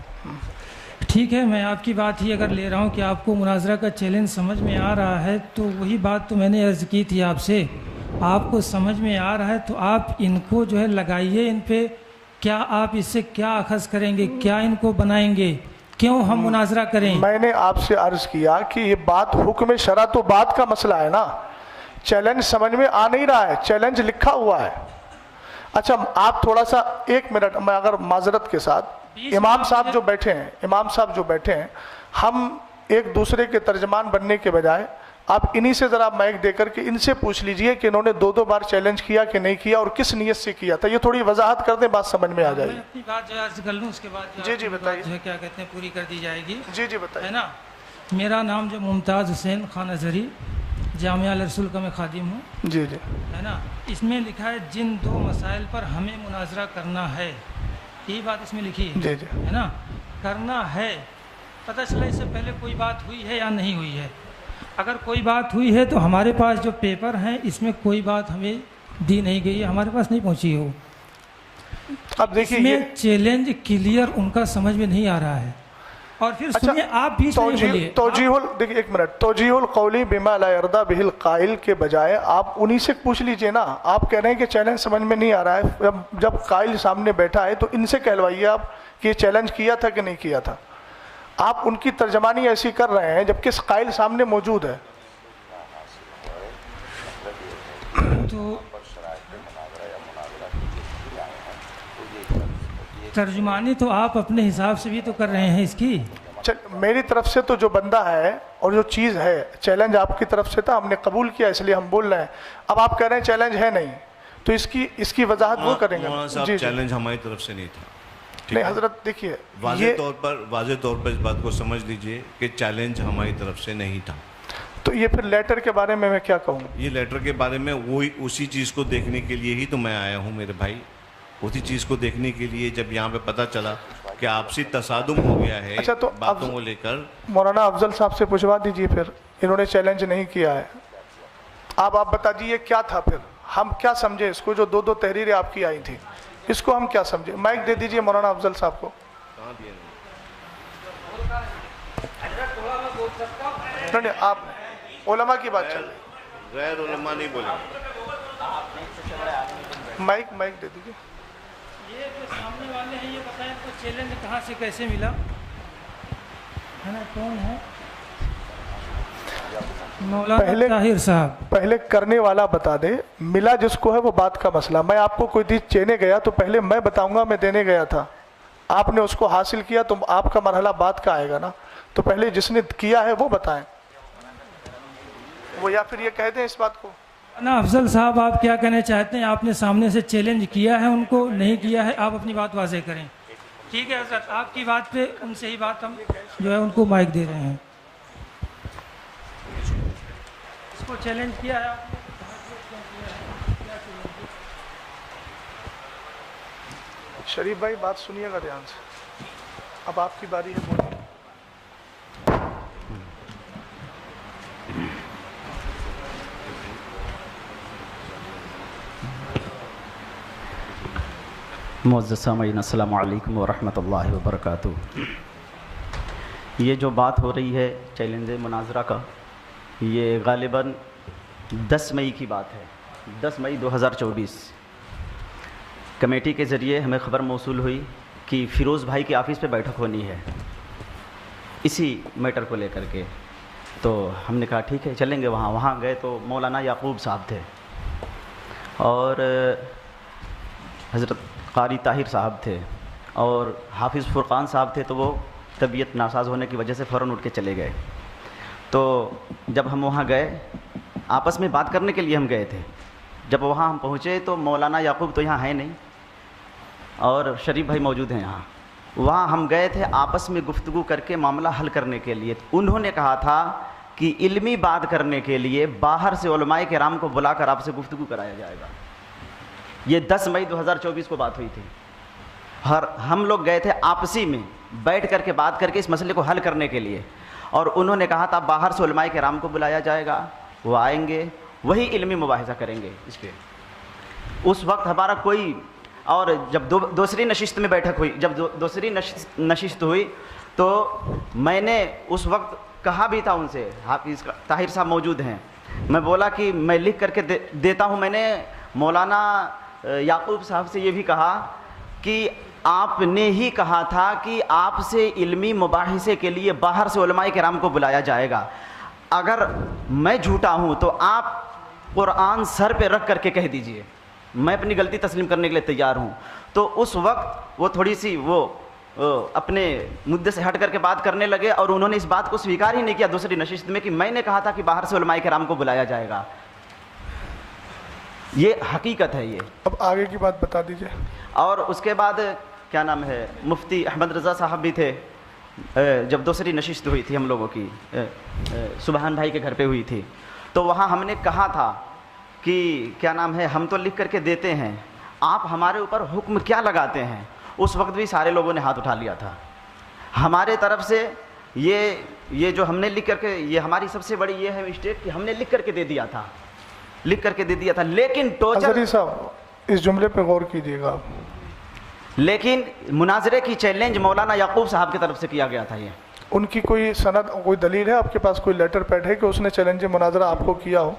ٹھیک ہے، میں آپ کی بات ہی اگر لے رہا ہوں کہ آپ کو مناظرہ کا چیلنج سمجھ میں آ رہا ہے، تو وہی بات تو میں نے عرض کی تھی آپ سے. آپ کو سمجھ میں آ رہا ہے تو آپ ان کو جو ہے لگائیے ان پہ. کیا آپ اس سے کیا اخذ کریں گے؟ کیا ان کو بنائیں گے؟ کیوں ہم مناظرہ کریں؟ میں نے آپ سے عرض کیا کہ یہ بات حکم شرع تو بات کا مسئلہ ہے نا، چیلنج سمجھ میں آ نہیں رہا ہے، چیلنج لکھا ہوا ہے. اچھا آپ تھوڑا سا 1 منٹ، میں اگر معذرت کے ساتھ، امام صاحب جو بیٹھے ہیں ہم ایک دوسرے کے ترجمان بننے کے بجائے آپ انہی سے ذرا مائک دے کر کے ان سے پوچھ لیجئے کہ انہوں نے 2 بار چیلنج کیا کہ نہیں کیا اور کس نیت سے کیا تھا. یہ تھوڑی وضاحت کر دیں، بات سمجھ میں آ جائے گی. میں اپنی بات جو ہے عرض کر لوں، اس کے بعد جی بتائیے. جو ہے کیا کہتے ہیں پوری کر دی جائے گی. جی بتائیے. ہے نا، میرا نام جو ممتاز حسین خان ازہری، جامعہ الرسول کا میں خادم ہوں. جی ہے نا، اس میں لکھا ہے جن 2 مسائل پر ہمیں مناظرہ کرنا ہے، یہی بات اس میں لکھی ہے. جی ہے نا، کرنا ہے. پتہ چلا اس سے پہلے کوئی بات ہوئی ہے یا نہیں ہوئی ہے. اگر کوئی بات ہوئی ہے تو ہمارے پاس جو پیپر ہیں اس میں کوئی بات ہمیں دی نہیں گئی ہے، ہمارے پاس نہیں پہنچی ہو. اب دیکھیے اس میں چیلنج کلیئر ان کا سمجھ میں نہیں آ رہا ہے. اور پھر سنیے، آپ بیچ میں بولیے. دیکھیے 1 منٹ، توجیہ القولی بما لا یرضی بہ القائل کے بجائے آپ انہی سے پوچھ لیجئے نا. آپ کہہ رہے ہیں کہ چیلنج سمجھ میں نہیں آ رہا ہے، جب قائل سامنے بیٹھا ہے تو ان سے کہلوائیے آپ کہ یہ چیلنج کیا تھا کہ نہیں کیا تھا. آپ ان کی ترجمانی ایسی کر رہے ہیں جبکہ قائل سامنے موجود ہے. تو ترجمانی تو آپ اپنے حساب سے بھی تو کر رہے ہیں اس کی. میری طرف سے تو جو بندہ ہے اور جو چیز ہے چیلنج آپ کی طرف سے تھا, ہم نے قبول کیا, اس لیے ہم بول رہے ہیں. اب آپ کہہ رہے ہیں چیلنج ہے نہیں, تو اس کی وضاحت وہ کریں گے. مولانا صاحب چیلنج ہماری طرف سے نہیں تھا. نہیں حضرت دیکھیے, واضح طور پر اس بات کو سمجھ لیجئے کہ چیلنج ہماری طرف سے نہیں تھا. تو یہ پھر لیٹر کے بارے میں کیا کہوں؟ یہ لیٹر کے بارے میں وہی اسی چیز کو دیکھنے کے لیے ہی تو میں آیا ہوں میرے بھائی. اسی چیز کو دیکھنے کے لیے جب یہاں پہ پتہ چلا کہ آپسی تصادم ہو گیا ہے اچھا, تو باتوں کو لے کر. مولانا افضل صاحب سے پوچھوا دیجئے, پھر انہوں نے چیلنج نہیں کیا ہے, آپ بتا دیجئے کیا تھا, پھر ہم کیا سمجھے اس کو, جو دو تحریریں آپ کی آئی تھیں اس کو ہم کیا سمجھے؟ مائک دے دیجئے مولانا افضل صاحب کو. نہیں, آپ علماء کی بات چل رہی, غیر علماء نہیں بولیں. مائک دے دیجئے. یہ جو سامنے والے ہیں یہ بتائیں تو چیلنج کہاں سے کیسے ملا ہے نا, کون ہے مولانا طاہر صاحب؟ پہلے کرنے والا بتا دے, ملا جس کو ہے وہ بات کا مسئلہ. میں آپ کو کوئی چیز چینے گیا تو پہلے میں بتاؤں گا میں دینے گیا تھا, آپ نے اس کو حاصل کیا تو آپ کا مرحلہ بات کا آئے گا نا. تو پہلے جس نے کیا ہے وہ بتائیں, وہ یا پھر یہ کہہ دیں اس بات کو. نا افضل صاحب آپ کیا کہنا چاہتے ہیں؟ آپ نے سامنے سے چیلنج کیا ہے ان کو, نہیں کیا ہے, آپ اپنی بات واضح کریں. ٹھیک ہے حضرت, آپ کی بات پہ ان سے ہی بات ہم جو ہے ان کو مائک دے رہے ہیں. اس کو چیلنج کیا ہے آپ نے؟ شریف بھائی بات سنیے گا دھیان سے, اب آپ کی باری ہے, بولیے. معزز سامعین السلام علیکم ورحمۃ اللہ وبرکاتہ. یہ جو بات ہو رہی ہے چیلنج مناظرہ کا, یہ غالباً 10 مئی کی بات ہے. 10 مئی 2024 کمیٹی کے ذریعے ہمیں خبر موصول ہوئی کہ فیروز بھائی کے آفس پہ بیٹھک ہونی ہے اسی میٹر کو لے کر کے. تو ہم نے کہا ٹھیک ہے چلیں گے وہاں. وہاں گئے تو مولانا یعقوب صاحب تھے اور حضرت قاری طاہر صاحب تھے اور حافظ فرقان صاحب تھے. تو وہ طبیعت ناساز ہونے کی وجہ سے فوراً اٹھ کے چلے گئے. تو جب ہم وہاں گئے, آپس میں بات کرنے کے لیے ہم گئے تھے. جب وہاں ہم پہنچے تو مولانا یعقوب تو یہاں ہے نہیں اور شریف بھائی موجود ہیں یہاں. وہاں ہم گئے تھے آپس میں گفتگو کر کے معاملہ حل کرنے کے لیے. انہوں نے کہا تھا کہ علمی بات کرنے کے لیے باہر سے علماء کرام کو بلا کر آپ سے گفتگو کرایا جائے گا. یہ 10 مئی 2024 کو بات ہوئی تھی. ہم لوگ گئے تھے آپسی میں بیٹھ کر کے بات کر کے اس مسئلے کو حل کرنے کے لیے, اور انہوں نے کہا تھا باہر سے علماء کرام کو بلایا جائے گا, وہ آئیں گے, وہی علمی مباحثہ کریں گے اس پہ. اس وقت ہمارا کوئی, اور جب دوسری نشست میں بیٹھک ہوئی, جب دوسری نشست ہوئی تو میں نے اس وقت کہا بھی تھا ان سے, حافظ طاہر صاحب موجود ہیں, میں بولا کہ میں لکھ کر کے دیتا ہوں. میں نے مولانا یعقوب صاحب سے یہ بھی کہا کہ آپ نے ہی کہا تھا کہ آپ سے علمی مباحثے کے لیے باہر سے علماء کرام کو بلایا جائے گا. اگر میں جھوٹا ہوں تو آپ قرآن سر پہ رکھ کر کے کہہ دیجئے, میں اپنی غلطی تسلیم کرنے کے لیے تیار ہوں. تو اس وقت وہ تھوڑی سی وہ اپنے مدعے سے ہٹ کر کے بات کرنے لگے اور انہوں نے اس بات کو سویکار ہی نہیں کیا دوسری نشست میں کہ میں نے کہا تھا کہ باہر سے علماء کرام کو بلایا جائے گا. یہ حقیقت ہے. یہ اب آگے کی بات بتا دیجئے. اور اس کے بعد کیا نام ہے, مفتی احمد رضا صاحب بھی تھے. جب دوسری نشست ہوئی تھی ہم لوگوں کی, سبحان بھائی کے گھر پہ ہوئی تھی, تو وہاں ہم نے کہا تھا کہ کیا نام ہے, ہم تو لکھ کر کے دیتے ہیں, آپ ہمارے اوپر حکم کیا لگاتے ہیں. اس وقت بھی سارے لوگوں نے ہاتھ اٹھا لیا تھا. ہمارے طرف سے یہ جو ہم نے لکھ کر کے, یہ ہماری سب سے بڑی یہ ہے مسٹیک کہ ہم نے لکھ کر کے دے دیا تھا, لیکن ٹوچر صاحب اس جملے پہ غور کیجیے گا آپ. لیکن مناظرے کی چیلنج مولانا یعقوب صاحب کی طرف سے کیا گیا تھا. یہ ان کی کوئی سند, کوئی دلیل ہے آپ کے پاس, کوئی لیٹر پیڈ ہے کہ اس نے چیلنج مناظرہ آپ کو کیا ہو؟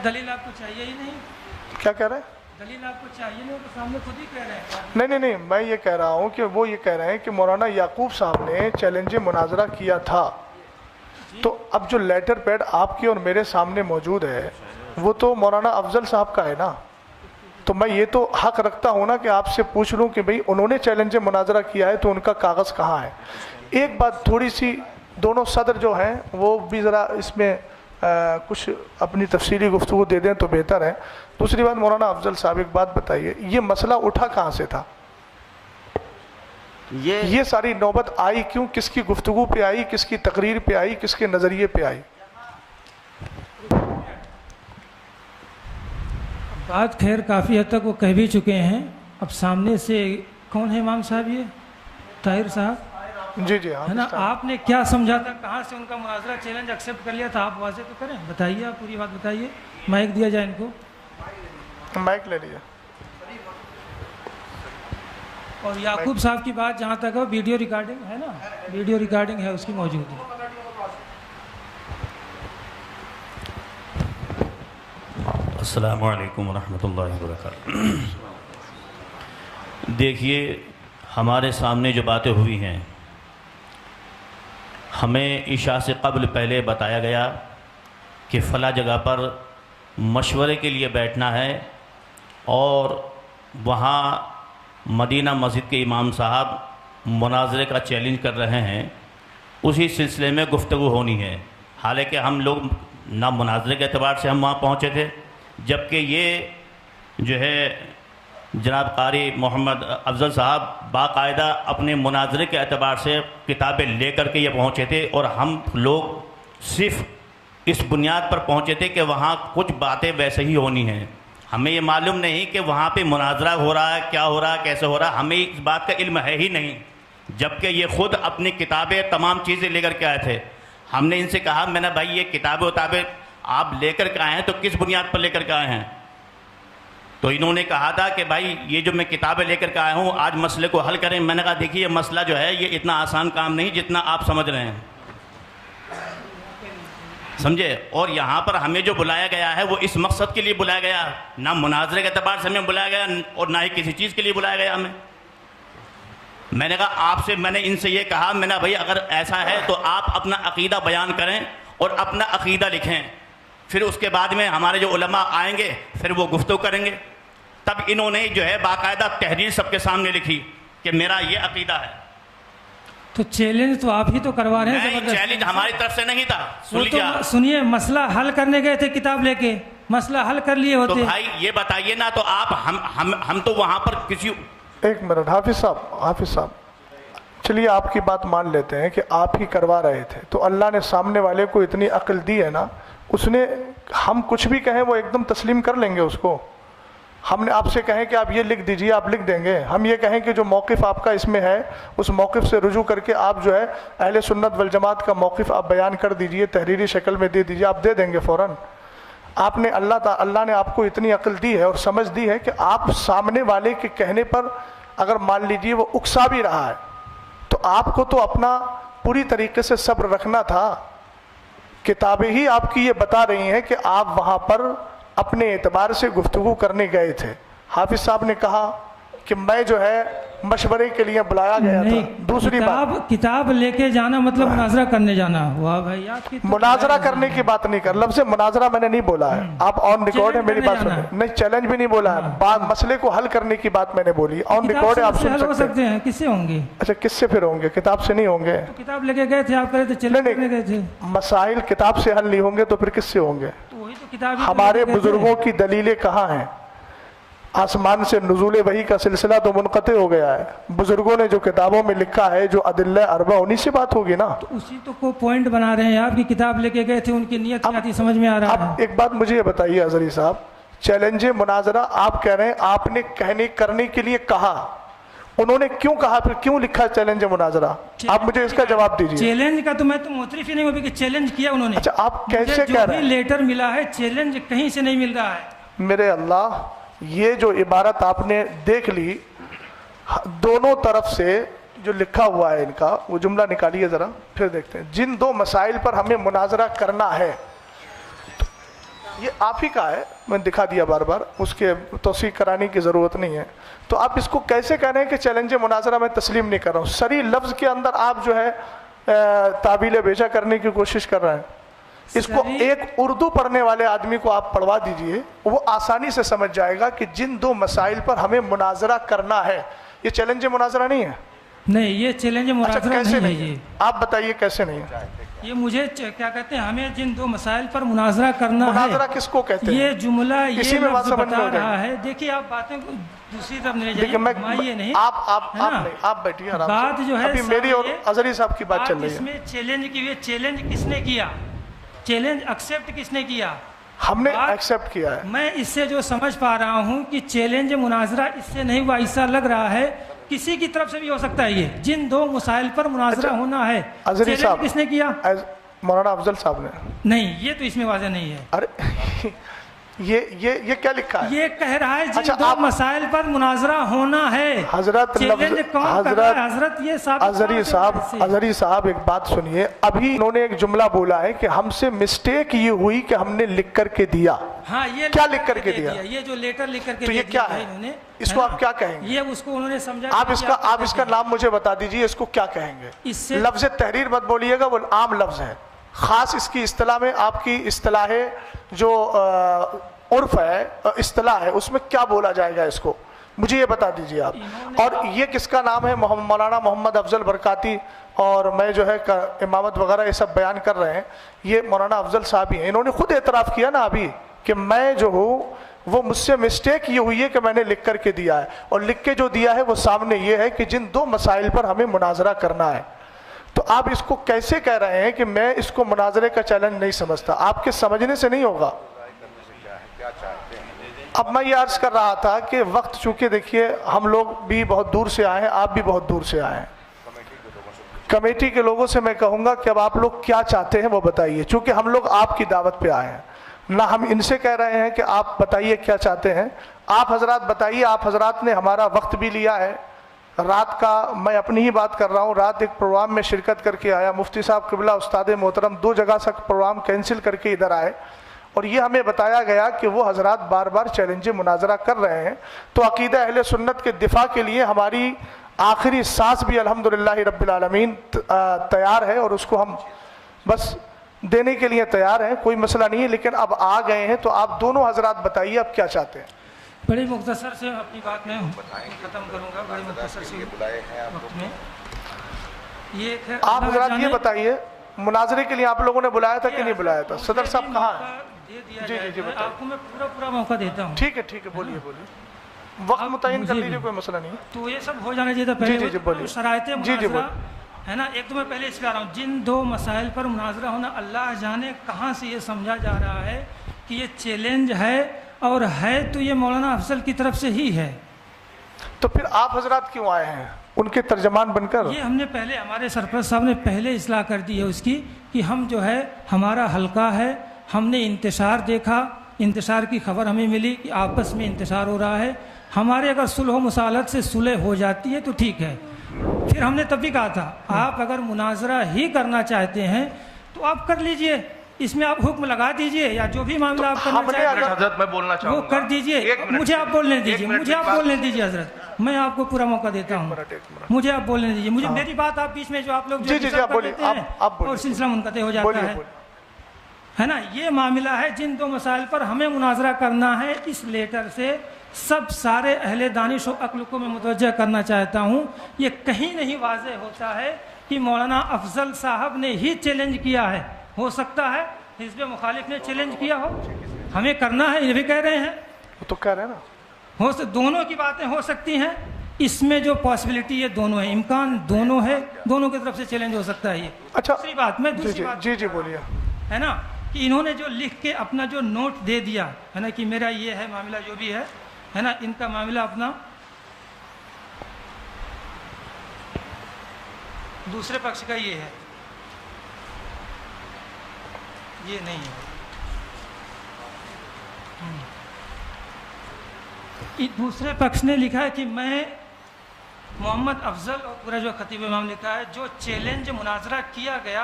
دلیل آپ کو چاہیے ہی نہیں. کیا کہہ رہے ہیں؟ دلیل آپ کو چاہیے نہیں, تو سامنے خود ہی کہہ رہے ہیں. نہیں, میں یہ کہہ رہا ہوں کہ وہ یہ کہہ رہے ہیں کہ مولانا یعقوب صاحب نے چیلنج مناظرہ کیا تھا. تو اب جو لیٹر پیڈ آپ کی اور میرے سامنے موجود ہے وہ تو مولانا افضل صاحب کا ہے نا. تو میں یہ تو حق رکھتا ہوں نا کہ آپ سے پوچھ لوں کہ بھئی انہوں نے چیلنج مناظرہ کیا ہے تو ان کا کاغذ کہاں ہے. ایک بات تھوڑی سی دونوں صدر جو ہیں وہ بھی ذرا اس میں کچھ اپنی تفصیلی گفتگو دے دیں تو بہتر ہے. دوسری بات مولانا افضل صاحب ایک بات بتائیے, یہ مسئلہ اٹھا کہاں سے تھا؟ یہ ساری نوبت آئی کیوں؟ کس کی گفتگو پہ آئی, کس کی تقریر پہ آئی, کس کے نظریے پہ آئی؟ بات خیر کافی حد تک وہ کہہ بھی چکے ہیں. اب سامنے سے کون ہے امام صاحب؟ یہ طاہر صاحب جی جی ہاں ہے نا. آپ نے کیا سمجھا تھا, کہاں سے ان کا مناظرہ چیلنج ایکسیپٹ کر لیا تھا؟ آپ واضح تو کریں, بتائیے, آپ پوری بات بتائیے. مائک دیا جائے ان کو, مائک لے لیجیے. اور یعقوب صاحب کی بات جہاں تک ہے ویڈیو ریکارڈنگ ہے نا, ویڈیو ریکارڈنگ ہے اس کی موجود ہے. السلام علیکم ورحمۃ اللہ وبرکاتہ. دیکھیے, ہمارے سامنے جو باتیں ہوئی ہیں, ہمیں عشاء سے قبل پہلے بتایا گیا کہ فلاں جگہ پر مشورے کے لیے بیٹھنا ہے اور وہاں مدینہ مسجد کے امام صاحب مناظرے کا چیلنج کر رہے ہیں, اسی سلسلے میں گفتگو ہونی ہے. حالانکہ ہم لوگ نہ مناظرے کے اعتبار سے ہم وہاں پہنچے تھے, جبکہ یہ جو ہے جناب قاری محمد افضل صاحب باقاعدہ اپنے مناظرے کے اعتبار سے کتابیں لے کر کے یہ پہنچے تھے, اور ہم لوگ صرف اس بنیاد پر پہنچے تھے کہ وہاں کچھ باتیں ویسے ہی ہونی ہیں. ہمیں یہ معلوم نہیں کہ وہاں پہ مناظرہ ہو رہا ہے, کیا ہو رہا ہے, کیسے ہو رہا ہے, ہمیں اس بات کا علم ہے ہی نہیں. جبکہ یہ خود اپنی کتابیں تمام چیزیں لے کر کے آئے تھے. ہم نے ان سے کہا, میں نے بھائی یہ کتابیں آپ لے کر کے آئے ہیں تو کس بنیاد پر لے کر کے آئے ہیں؟ تو انہوں نے کہا تھا کہ بھائی یہ جو میں کتابیں لے کر کے آیا ہوں آج مسئلے کو حل کریں. میں نے کہا دیکھیے, یہ مسئلہ جو ہے یہ اتنا آسان کام نہیں جتنا آپ سمجھ رہے ہیں, سمجھے. اور یہاں پر ہمیں جو بلایا گیا ہے وہ اس مقصد کے لیے بلایا گیا, نہ مناظرے کے اعتبار سے ہمیں بلایا گیا اور نہ ہی کسی چیز کے لیے بلایا گیا ہمیں. میں نے کہا آپ سے, میں نے ان سے یہ کہا, میں نے بھائی اگر ایسا ہے تو آپ اپنا عقیدہ بیان کریں اور اپنا عقیدہ لکھیں, پھر اس کے بعد میں ہمارے جو علماء آئیں گے پھر وہ گفتگو کریں گے. تب انہوں نے جو ہے باقاعدہ تحریر سب کے سامنے لکھی کہ میرا یہ عقیدہ ہے. تو چیلنج تو آپ ہی تو کروا رہے ہیں. نہیں, چیلنج ہماری طرف سے نہیں تھا. سنیے, مسئلہ حل کرنے گئے تھے کتاب لے کے, مسئلہ حل کر لیے ہوتے. تو بھائی یہ بتائیے نا, تو آپ ہم تو وہاں پر کسی. ایک منٹ حافظ صاحب, چلیے آپ کی بات مان لیتے ہیں کہ آپ ہی کروا رہے تھے, تو اللہ نے سامنے والے کو اتنی عقل دی ہے نا, اس نے, ہم کچھ بھی کہیں وہ ایک دم تسلیم کر لیں گے اس کو. ہم نے آپ سے کہیں کہ آپ یہ لکھ دیجئے, آپ لکھ دیں گے. ہم یہ کہیں کہ جو موقف آپ کا اس میں ہے اس موقف سے رجوع کر کے آپ جو ہے اہل سنت والجماعت کا موقف آپ بیان کر دیجئے, تحریری شکل میں دے دیجئے, آپ دے دیں گے فوراً. آپ نے اللہ نے آپ کو اتنی عقل دی ہے اور سمجھ دی ہے کہ آپ سامنے والے کے کہنے پر اگر مان لیجئے وہ اکسا بھی رہا ہے تو آپ کو تو اپنا پوری طریقے سے صبر رکھنا تھا. کتابیں ہی آپ کی یہ بتا رہی ہیں کہ آپ وہاں پر اپنے اعتبار سے گفتگو کرنے گئے تھے. حافظ صاحب نے کہا کہ میں جو ہے مشورے کے لیے بلایا گیا تھا. دوسری بات, کتاب لے کے جانا مطلب مناظرہ کرنے جانا. واہ بھائی, آپ کی مناظرہ کرنے کی بات نہیں کر, لفظ مناظرہ میں نے نہیں بولا ہے, آپ آن ریکارڈ ہے میری بات سنیں. نہیں, چیلنج بھی نہیں بولا ہے, بات مسئلے کو حل کرنے کی بات میں نے بولی, آن ریکارڈ ہے, آپ سن سکتے ہیں. کس سے ہوں گے؟ اچھا, کس سے پھر ہوں گے؟ کتاب سے نہیں ہوں گے. کتاب لے کے گئے تھے آپ, کہہ رہے تھے چیلنج کرنے گئے تھے. مسائل کتاب سے حل نہیں ہوں گے تو پھر کس سے ہوں گے؟ ہمارے بزرگوں کی دلیلیں کہاں ہیں؟ آسمان سے نزول وحی کا سلسلہ تو منقطع ہو گیا ہے. بزرگوں نے جو کتابوں میں لکھا ہے, جو ادلہ اربع, انہی سے بات ہوگی نا. تو اسی تو کو پوائنٹ بنا رہے ہیں آپ کی کتاب لے کے گئے تھے, ان کی نیت کیا تھی سمجھ میں آ رہا ہے. اب ایک بات مجھے یہ بتائیے حضری صاحب, چیلنج مناظرہ آپ کہہ رہے ہیں, آپ نے کرنے کے لیے کہا, انہوں نے کیوں کہا, پھر کیوں لکھا چیلنج مناظرہ؟ آپ مجھے اس کا جواب دیجیے. چیلنج کا تو میں تو معترف ہی نہیں ہوں کہ چیلنج کیا انہوں نے. اچھا, آپ کیسے کہہ رہے ہیں؟ لیٹر ملا ہے, چیلنج کہیں سے نہیں مل رہا ہے. میرے اللہ, یہ جو عبارت آپ نے دیکھ لی, دونوں طرف سے جو لکھا ہوا ہے ان کا, وہ جملہ نکالیے ذرا, پھر دیکھتے ہیں. جن دو مسائل پر ہمیں مناظرہ کرنا ہے, یہ آپ ہی کا ہے, میں دکھا دیا بار بار, اس کے توثیق کرانے کی ضرورت نہیں ہے. تو آپ اس کو کیسے کہہ رہے ہیں کہ چیلنج مناظرہ میں تسلیم نہیں کر رہا ہوں؟ صریح لفظ کے اندر آپ جو ہے تعبیل بیجا کرنے کی کوشش کر رہے ہیں. اس کو ایک اردو پڑھنے والے آدمی کو آپ پڑھوا دیجئے، وہ آسانی سے سمجھ جائے گا کہ جن دو مسائل پر ہمیں مناظرہ کرنا ہے، یہ چیلنج مناظرہ نہیں ہے؟ نہیں، یہ چیلنج مناظرہ کیسے نہیں ہے۔ یہ آپ بتائیے کیسے نہیں ہے؟ یہ مجھے کیا کہتے ہیں، ہمیں جن دو مسائل پر مناظرہ کرنا ہے، مناظرہ کس کو کہتے ہیں؟ یہ جملہ اسی یہ میں بات لفظ سمجھ میں بتا ہو جائے گی۔ رہا ہے۔ دیکھیے آپ باتیں دوسری طرف نہیں دیکھیں جائیں، گھمائیے نہیں، آپ بیٹھیے آرام سے۔ بات جو ہے ابھی میری اور سامنے، اظہری صاحب کی بات چل رہی اس ہے۔ میں چیلنج کی ہوئی، چیلنج کس نے کیا؟ چیلنج ایکسیپٹ کس نے کیا؟ ہم نے بات- ایکسیپٹ کیا ہے۔ میں اس سے جو سمجھ پا رہا ہوں کہ چیلنج مناظرہ اس سے نہیں ہوا، ایسا لگ رہا ہے کسی کی طرف سے بھی ہو سکتا ہے۔ یہ جن دو مسائل پر مناظرہ ہونا ہے، اظہری چیلنج صاحب کس نے کیا؟ مولانا افضل صاحب نے۔ نہیں، یہ تو اس میں واضح نہیں ہے۔ ارے یہ کیا لکھا ہے؟ یہ کہہ رہا ہے اچھا، جن دو آپ- مسائل پر مناظرہ ہونا ہے۔ حضرت چیلنج کون کر رہا ہے؟ حضرت یہ ثابت اظہری صاحب ایک بات سنیے، ابھی انہوں نے ایک جملہ بولا ہے کہ ہم سے مسٹیک یہ ہوئی کہ ہم نے لکھ کر کے دیا۔ ہاں، یہ کیا لکھ کر کے دے دیا؟ یہ جو لیٹر لکھ کر کے تو یہ دے کیا دیا ہے؟ انہوں نے، اس کو آپ کیا کہیں گے؟ یہ اس کو انہوں نے سمجھا آپ اس کا نام مجھے بتا دیجئے، اس کو کیا کہیں گے؟ اس سے لفظ تحریر مت بولیے گا، وہ عام لفظ ہے، خاص اس کی اصطلاح میں آپ کی اصطلاح ہے جو عرف ہے، اصطلاح ہے، اس میں کیا بولا جائے گا؟ اس کو مجھے یہ بتا دیجئے آپ۔ اور یہ کس کا نام ہے؟ مولانا محمد افضل برکاتی، اور میں جو ہے امامت وغیرہ یہ سب بیان کر رہے ہیں، یہ مولانا افضل صاحب ہی ہیں۔ انہوں نے خود اعتراف کیا نا ابھی کہ میں جو ہوں وہ مجھ سے مسٹیک یہ ہوئی ہے کہ میں نے لکھ کر کے دیا ہے، اور لکھ کے جو دیا ہے وہ سامنے یہ ہے کہ جن دو مسائل پر ہمیں مناظرہ کرنا ہے۔ تو آپ اس کو کیسے کہہ رہے ہیں کہ میں اس کو مناظرے کا چیلنج نہیں سمجھتا؟ آپ کے سمجھنے سے نہیں ہوگا۔ اب میں یہ عرض کر رہا تھا کہ وقت چونکہ دیکھیے ہم لوگ بھی بہت دور سے آئے ہیں، آپ بھی بہت دور سے آئے ہیں، کمیٹی کے لوگوں سے میں کہوں گا کہ اب آپ لوگ کیا چاہتے ہیں وہ بتائیے، چونکہ ہم لوگ آپ کی دعوت پہ آئے ہیں، نہ ہم ان سے کہہ رہے ہیں کہ آپ بتائیے کیا چاہتے ہیں۔ آپ حضرات بتائیے، آپ حضرات نے ہمارا وقت بھی لیا ہے، رات کا میں اپنی ہی بات کر رہا ہوں، رات ایک پروگرام میں شرکت کر کے آیا، مفتی صاحب قبلہ استاد محترم 2 جگہ سے پروگرام کینسل کر کے ادھر آئے، اور یہ ہمیں بتایا گیا کہ وہ حضرات بار بار چیلنج مناظرہ کر رہے ہیں۔ تو عقیدہ اہل سنت کے دفاع کے لیے ہماری آخری سانس بھی الحمدللہ رب العالمین تیار ہے، اور اس کو ہم بس دینے کے لیے تیار ہیں، کوئی مسئلہ نہیں ہے۔ لیکن اب آ گئے ہیں تو آپ دونوں حضرات بتائیے اب کیا چاہتے ہیں؟ بڑی مختصر سے اپنی بات میں ختم کروں گا، بڑی مختصر سے وقت میں۔ یہ آپ حضرات یہ بتائیے، مناظرے کے لیے آپ لوگوں نے بلایا تھا کہ نہیں بلایا تھا؟ صدر صاحب کہاں ہیں؟ جی آپ کو میں پورا موقع دیتا ہوں۔ ٹھیک ہے بولیے، وقت متعین کر لیجیے، کوئی مسئلہ نہیں ہے۔ تو یہ سب ہو جانا چاہیے تھا پہلے۔ جی بولیے۔ شرائط مناظرہ بولیے۔ ہے نا، ایک تو میں پہلے اس پہ آ رہا ہوں، جن دو مسائل پر مناظرہ ہونا، اللہ جانے کہاں سے یہ سمجھا جا رہا ہے کہ یہ چیلنج ہے، اور ہے تو یہ مولانا افضل کی طرف سے ہی ہے۔ تو پھر آپ حضرات کیوں آئے ہیں ان کے ترجمان بن کر؟ یہ ہم نے پہلے، ہمارے سرپرست صاحب نے پہلے اصلاح کر دی ہے اس کی، کہ ہم جو ہے ہمارا حلقہ ہے، ہم نے انتشار دیکھا، انتشار کی خبر ہمیں ملی کہ آپس میں انتشار ہو رہا ہے، ہمارے اگر صلح و مصالحت سے صلح ہو جاتی ہے تو ٹھیک ہے۔ پھر ہم نے تب بھی کہا تھا آپ اگر مناظرہ ہی کرنا چاہتے ہیں تو آپ کر لیجئے، اس میں آپ حکم لگا دیجئے، یا جو بھی معاملہ آپ کرنا چاہتے ہیں حضرت میں بولنا چاہوں وہ گا، کر دیجئے۔ مجھے آپ بولنے دیجئے، حضرت میں آپ کو پورا موقع دیتا ہوں، مجھے آپ بولنے دیجئے، مجھے میری بات آپ بیچ میں جو آپ لوگ جو کر دیتے ہیں اور سلسلہ منقطع ہو جاتا ہے نا۔ یہ معاملہ ہے، جن دو مسائل پر ہمیں مناظرہ کرنا ہے، اس لیٹر سے سب سارے اہل دانش و عقل کو میں متوجہ کرنا چاہتا ہوں، یہ کہیں نہیں واضح ہوتا ہے کہ مولانا افضل صاحب نے ہی چیلنج کیا ہے۔ ہو سکتا ہے حزب مخالف نے چیلنج کیا ہو، ہمیں کرنا ہے، یہ بھی کہہ رہے ہیں، وہ تو کہہ رہے ہیں نا، دونوں کی باتیں ہو سکتی ہیں، اس میں جو پاسبلٹی ہے دونوں ہے، امکان دونوں ہے، دونوں کی طرف سے چیلنج ہو سکتا ہے۔ یہ اچھا دوسری بات میں دوسری بات جی بولیے، ہے نا، کہ انہوں نے جو لکھ کے اپنا جو نوٹ دے دیا ہے نا کہ میرا یہ ہے معاملہ، جو بھی ہے نا، ان کا معاملہ اپنا دوسرے پکش کا یہ ہے، یہ نہیں ہے۔ دوسرے پکش نے لکھا ہے کہ میں محمد افضل اور پورا جو خطیب امام لکھا ہے، جو چیلنج مناظرہ کیا گیا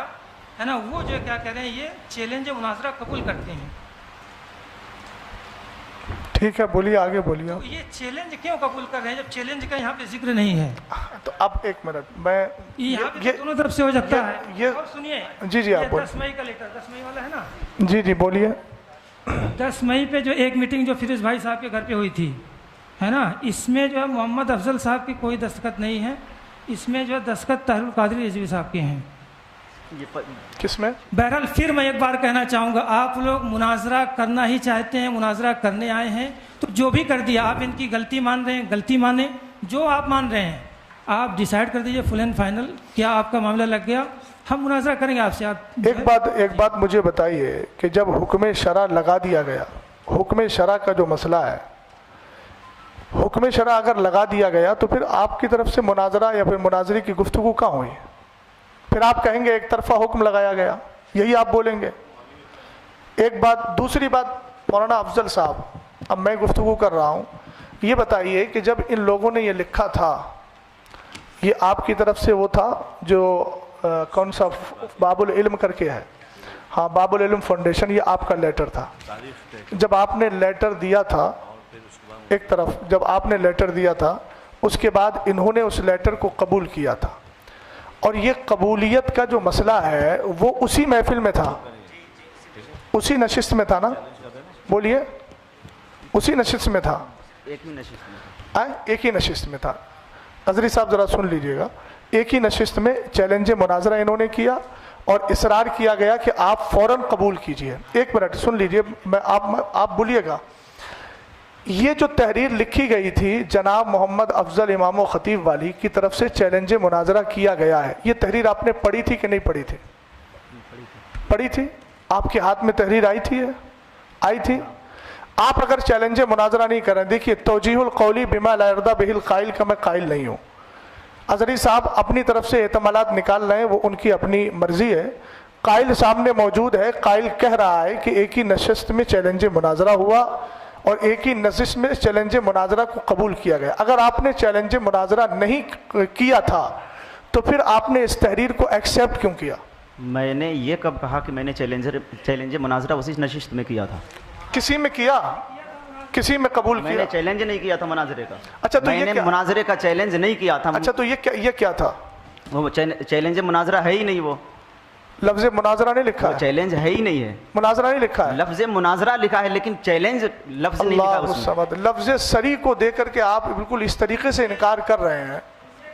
ہے نا، وہ جو کیا کہہ رہے ہیں، یہ چیلنج مناظرہ قبول کرتے ہیں۔ ٹھیک ہے بولیے, آگے بولیے. تو یہ چیلنج کیوں قبول کر رہے ہیں جب چیلنج کا یہاں پہ ذکر نہیں ہے؟ تو اب ایک منٹ, میں یہاں پہ دونوں طرف سے ہو جاتا ہے. یہ اور سنیے, جی آپ بولیے. 10 مئی کا لیٹر, 10 مئی والا ہے نا, جی بولیے. 10 مئی پہ جو ایک میٹنگ جو فیروز بھائی صاحب کے گھر پہ ہوئی تھی, ہے نا, اس میں جو ہے محمد افضل صاحب کی کوئی دستخط نہیں ہے. اس میں جو ہے دستخط طاہر القادری رضوی صاحب کے ہیں. کس میں؟ بہرحال پھر میں ایک بار کہنا چاہوں گا, آپ لوگ مناظرہ کرنا ہی چاہتے ہیں, مناظرہ کرنے آئے ہیں, تو جو بھی کر دیا آپ ان کی غلطی مان رہے ہیں, غلطی مانیں. جو آپ مان رہے ہیں آپ ڈیسائیڈ کر دیجئے فل اینڈ فائنل, کیا آپ کا معاملہ لگ گیا, ہم مناظرہ کریں گے آپ سے. آپ ایک بات مجھے بتائیے کہ جب حکم شرع لگا دیا گیا, حکم شرع کا جو مسئلہ ہے, حکم شرع اگر لگا دیا گیا تو پھر آپ کی طرف سے مناظرہ یا پھر مناظرے کی گفتگو کہاں ہوئی؟ پھر آپ کہیں گے ایک طرفہ حکم لگایا گیا, یہی آپ بولیں گے. ایک بات. دوسری بات, مولانا افضل صاحب, اب میں گفتگو کر رہا ہوں, یہ بتائیے کہ جب ان لوگوں نے یہ لکھا تھا, یہ آپ کی طرف سے وہ تھا جو کون سا باب العلم کر کے ہے, ہاں باب العلم فاؤنڈیشن, یہ آپ کا لیٹر تھا. جب آپ نے لیٹر دیا تھا, ایک طرف جب آپ نے لیٹر دیا تھا, اس کے بعد انہوں نے اس لیٹر کو قبول کیا تھا, اور یہ قبولیت کا جو مسئلہ ہے وہ اسی محفل میں تھا, اسی نشست میں تھا نا, بولیے, اسی نشست میں تھا, ایک ہی نشست میں تھا. قادری صاحب ذرا سن لیجئے گا, ایک ہی نشست میں چیلنج مناظرہ انہوں نے کیا اور اصرار کیا گیا کہ آپ فوراً قبول کیجئے. ایک منٹ سن لیجئے, آپ بولیے گا. یہ جو تحریر لکھی گئی تھی جناب محمد افضل امام و خطیب والی کی طرف سے چیلنج مناظرہ کیا گیا ہے, یہ تحریر آپ نے پڑھی تھی کہ نہیں پڑھی تھی؟ پڑھی تھی. آپ کے ہاتھ میں تحریر آئی تھی؟ آئی تھی. آپ اگر چیلنج مناظرہ نہیں کریں, دیکھیے توجیہ القولی بما لا یرضی بہ القائل کا میں قائل نہیں ہوں. اظہری صاحب اپنی طرف سے احتمالات نکال رہے ہیں, وہ ان کی اپنی مرضی ہے. قائل سامنے موجود ہے, قائل کہہ رہا ہے کہ ایک ہی نشست میں چیلنج مناظرہ ہوا اور ایک ہی نشست میں چیلنج مناظرہ کو قبول کیا گیا. اگر آپ نے چیلنج مناظرہ نہیں کیا تھا تو پھر آپ نے اس تحریر کو ایکسیپٹ کیوں کیا؟ میں نے یہ کب کہا کہ میں نے چیلنج مناظرہ اسی نشست میں کیا تھا؟ کسی میں کیا, کسی میں قبول میں کیا؟ نے چیلنج نہیں کیا تھا مناظرے کا. اچھا تو میں نے مناظرے کا چیلنج نہیں کیا تھا. اچھا تو یہ کیا تھا؟ وہ چیلنج مناظرہ ہے ہی نہیں, وہ لفظ مناظرہ نہیں لکھا ہے, چیلنج ہے ہی نہیں ہے, مناظرہ نہیں لکھا ہے, لفظ مناظرہ لکھا ہے لیکن چیلنج لفظ نہیں لکھا اللہ اس میں. الصمد. لفظ سری کو دے کر کے آپ بالکل اس طریقے سے انکار کر رہے ہیں.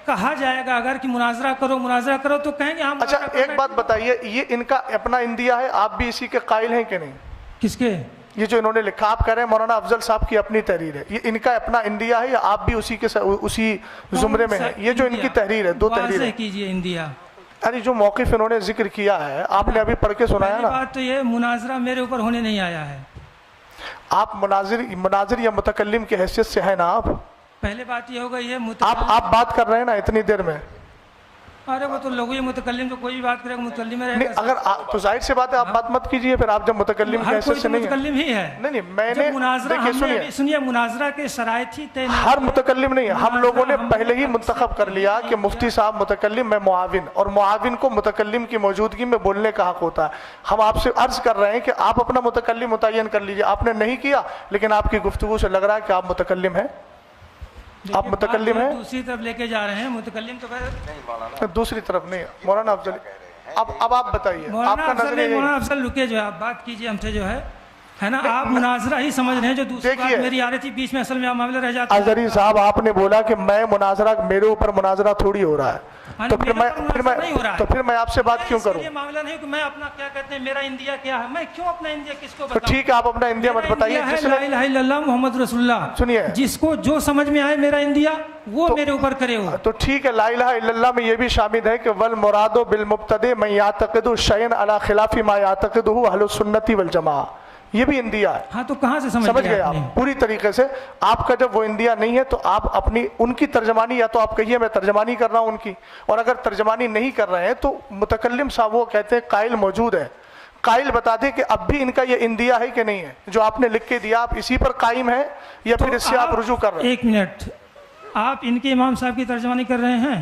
کہا جائے گا اگر کہ مناظرہ کرو تو کہیں گے ہم. اچھا ایک بات بتائیے, یہ ان کا اپنا اندیا ہے, آپ بھی اسی کے قائل ہیں کہ نہیں؟ کس کے؟ یہ جو انہوں نے لکھا, آپ کہہ رہے ہیں مولانا افضل صاحب کی اپنی تحریر ہے, یہ ان کا اپنا اندیا ہے یا آپ بھی اسی زمرے میں ہیں؟ یہ جو ان کی تحریر ہے, دو تحریر ہے. واضح کیجئے اندیا. ارے جو موقف انہوں نے ذکر کیا ہے آپ نے ابھی پڑھ کے سنایا پہلی نا. بات تو یہ مناظرہ میرے اوپر ہونے نہیں آیا ہے. آپ مناظر یا متکلم کی حیثیت سے ہیں نا آپ. پہلے بات یہ ہوگا یہ آپ بات کر رہے ہیں نا اتنی دیر میں. ارے وہ تو لغوی متکلم تو کوئی بھی بات کرے گا متکلم میں رہے نہیں, گا. اگر تو ظاہر سی بات ہے آپ بات مت کیجئے پھر, آپ جب متکلم کی ہر حیثیت کوئی سے تو نہیں متکلم ہی ہے. نہیں میں نے مناظرہ دیکھیے سنیے مناظرہ کے شرائط ہی طے نہیں. ہر متکلم نہیں ہے, ہم لوگوں نے پہلے ہی منتخب کر لیا کہ مفتی صاحب متکلم, میں معاون, اور معاون کو متکلم کی موجودگی میں بولنے کا حق ہوتا ہے. ہم آپ سے عرض کر رہے ہیں کہ آپ اپنا متکلم متعین کر لیجئے. آپ نے نہیں کیا لیکن آپ کی گفتگو سے لگ رہا ہے کہ آپ متکلم ہیں. آپ متکلم ہیں, دوسری طرف لے کے جا رہے ہیں. متکلم تو دوسری طرف نہیں. مولانا افضل اب آپ بتائیے, آپ کا نظریہ. مولانا افضل رکے جو ہے, آپ بات کیجئے ہم سے جو ہے نا, آپ مناظرہ ہی سمجھ رہے ہیں. جو دوسری بات میری آ رہی تھی بیچ میں, اصل میں معاملہ رہ جاتا ہے. اظہری صاحب آپ نے بولا کہ میں مناظرہ, میرے اوپر مناظرہ تھوڑی ہو رہا ہے, تو پھر میں آپ سے بات کیوں کروں؟ یہ معاملہ نہیں کہ میں اپنا کیا کہتے ہیں میرا انڈیا کیا ہے, میں کیوں اپنا انڈیا کس کو تو بتاؤں؟ ٹھیک ہے آپ اپنا انڈیا مت بتائیے. لا الہ الا اللہ محمد رسول اللہ. سنیے, جس کو جو سمجھ میں آئے میرا انڈیا وہ میرے اوپر کرے ہو. تو ٹھیک ہے, لا الہ الا اللہ میں یہ بھی شامل ہے کہ والمراد بالمبتدع من یعتقد شیئا علی خلاف ما یعتقدہ اہل السنت والجماعہ, یہ بھی اندیا ہے. ہاں تو کہاں سے سمجھ گئے آپ پوری طریقے سے. آپ کا جب وہ اندیا نہیں ہے تو آپ اپنی ان کی ترجمانی, یا تو آپ کہیے میں ترجمانی کر رہا ہوں ان کی, اور اگر ترجمانی نہیں کر رہے ہیں تو متکلم صاحب وہ کہتے ہیں قائل موجود ہے, قائل بتا دے کہ اب بھی ان کا یہ اندیا ہے کہ نہیں ہے جو آپ نے لکھ کے دیا, آپ اسی پر قائم ہیں یا پھر اس سے آپ رجوع کر رہے ہیں؟ ایک منٹ, آپ ان کے امام صاحب کی ترجمانی کر رہے ہیں؟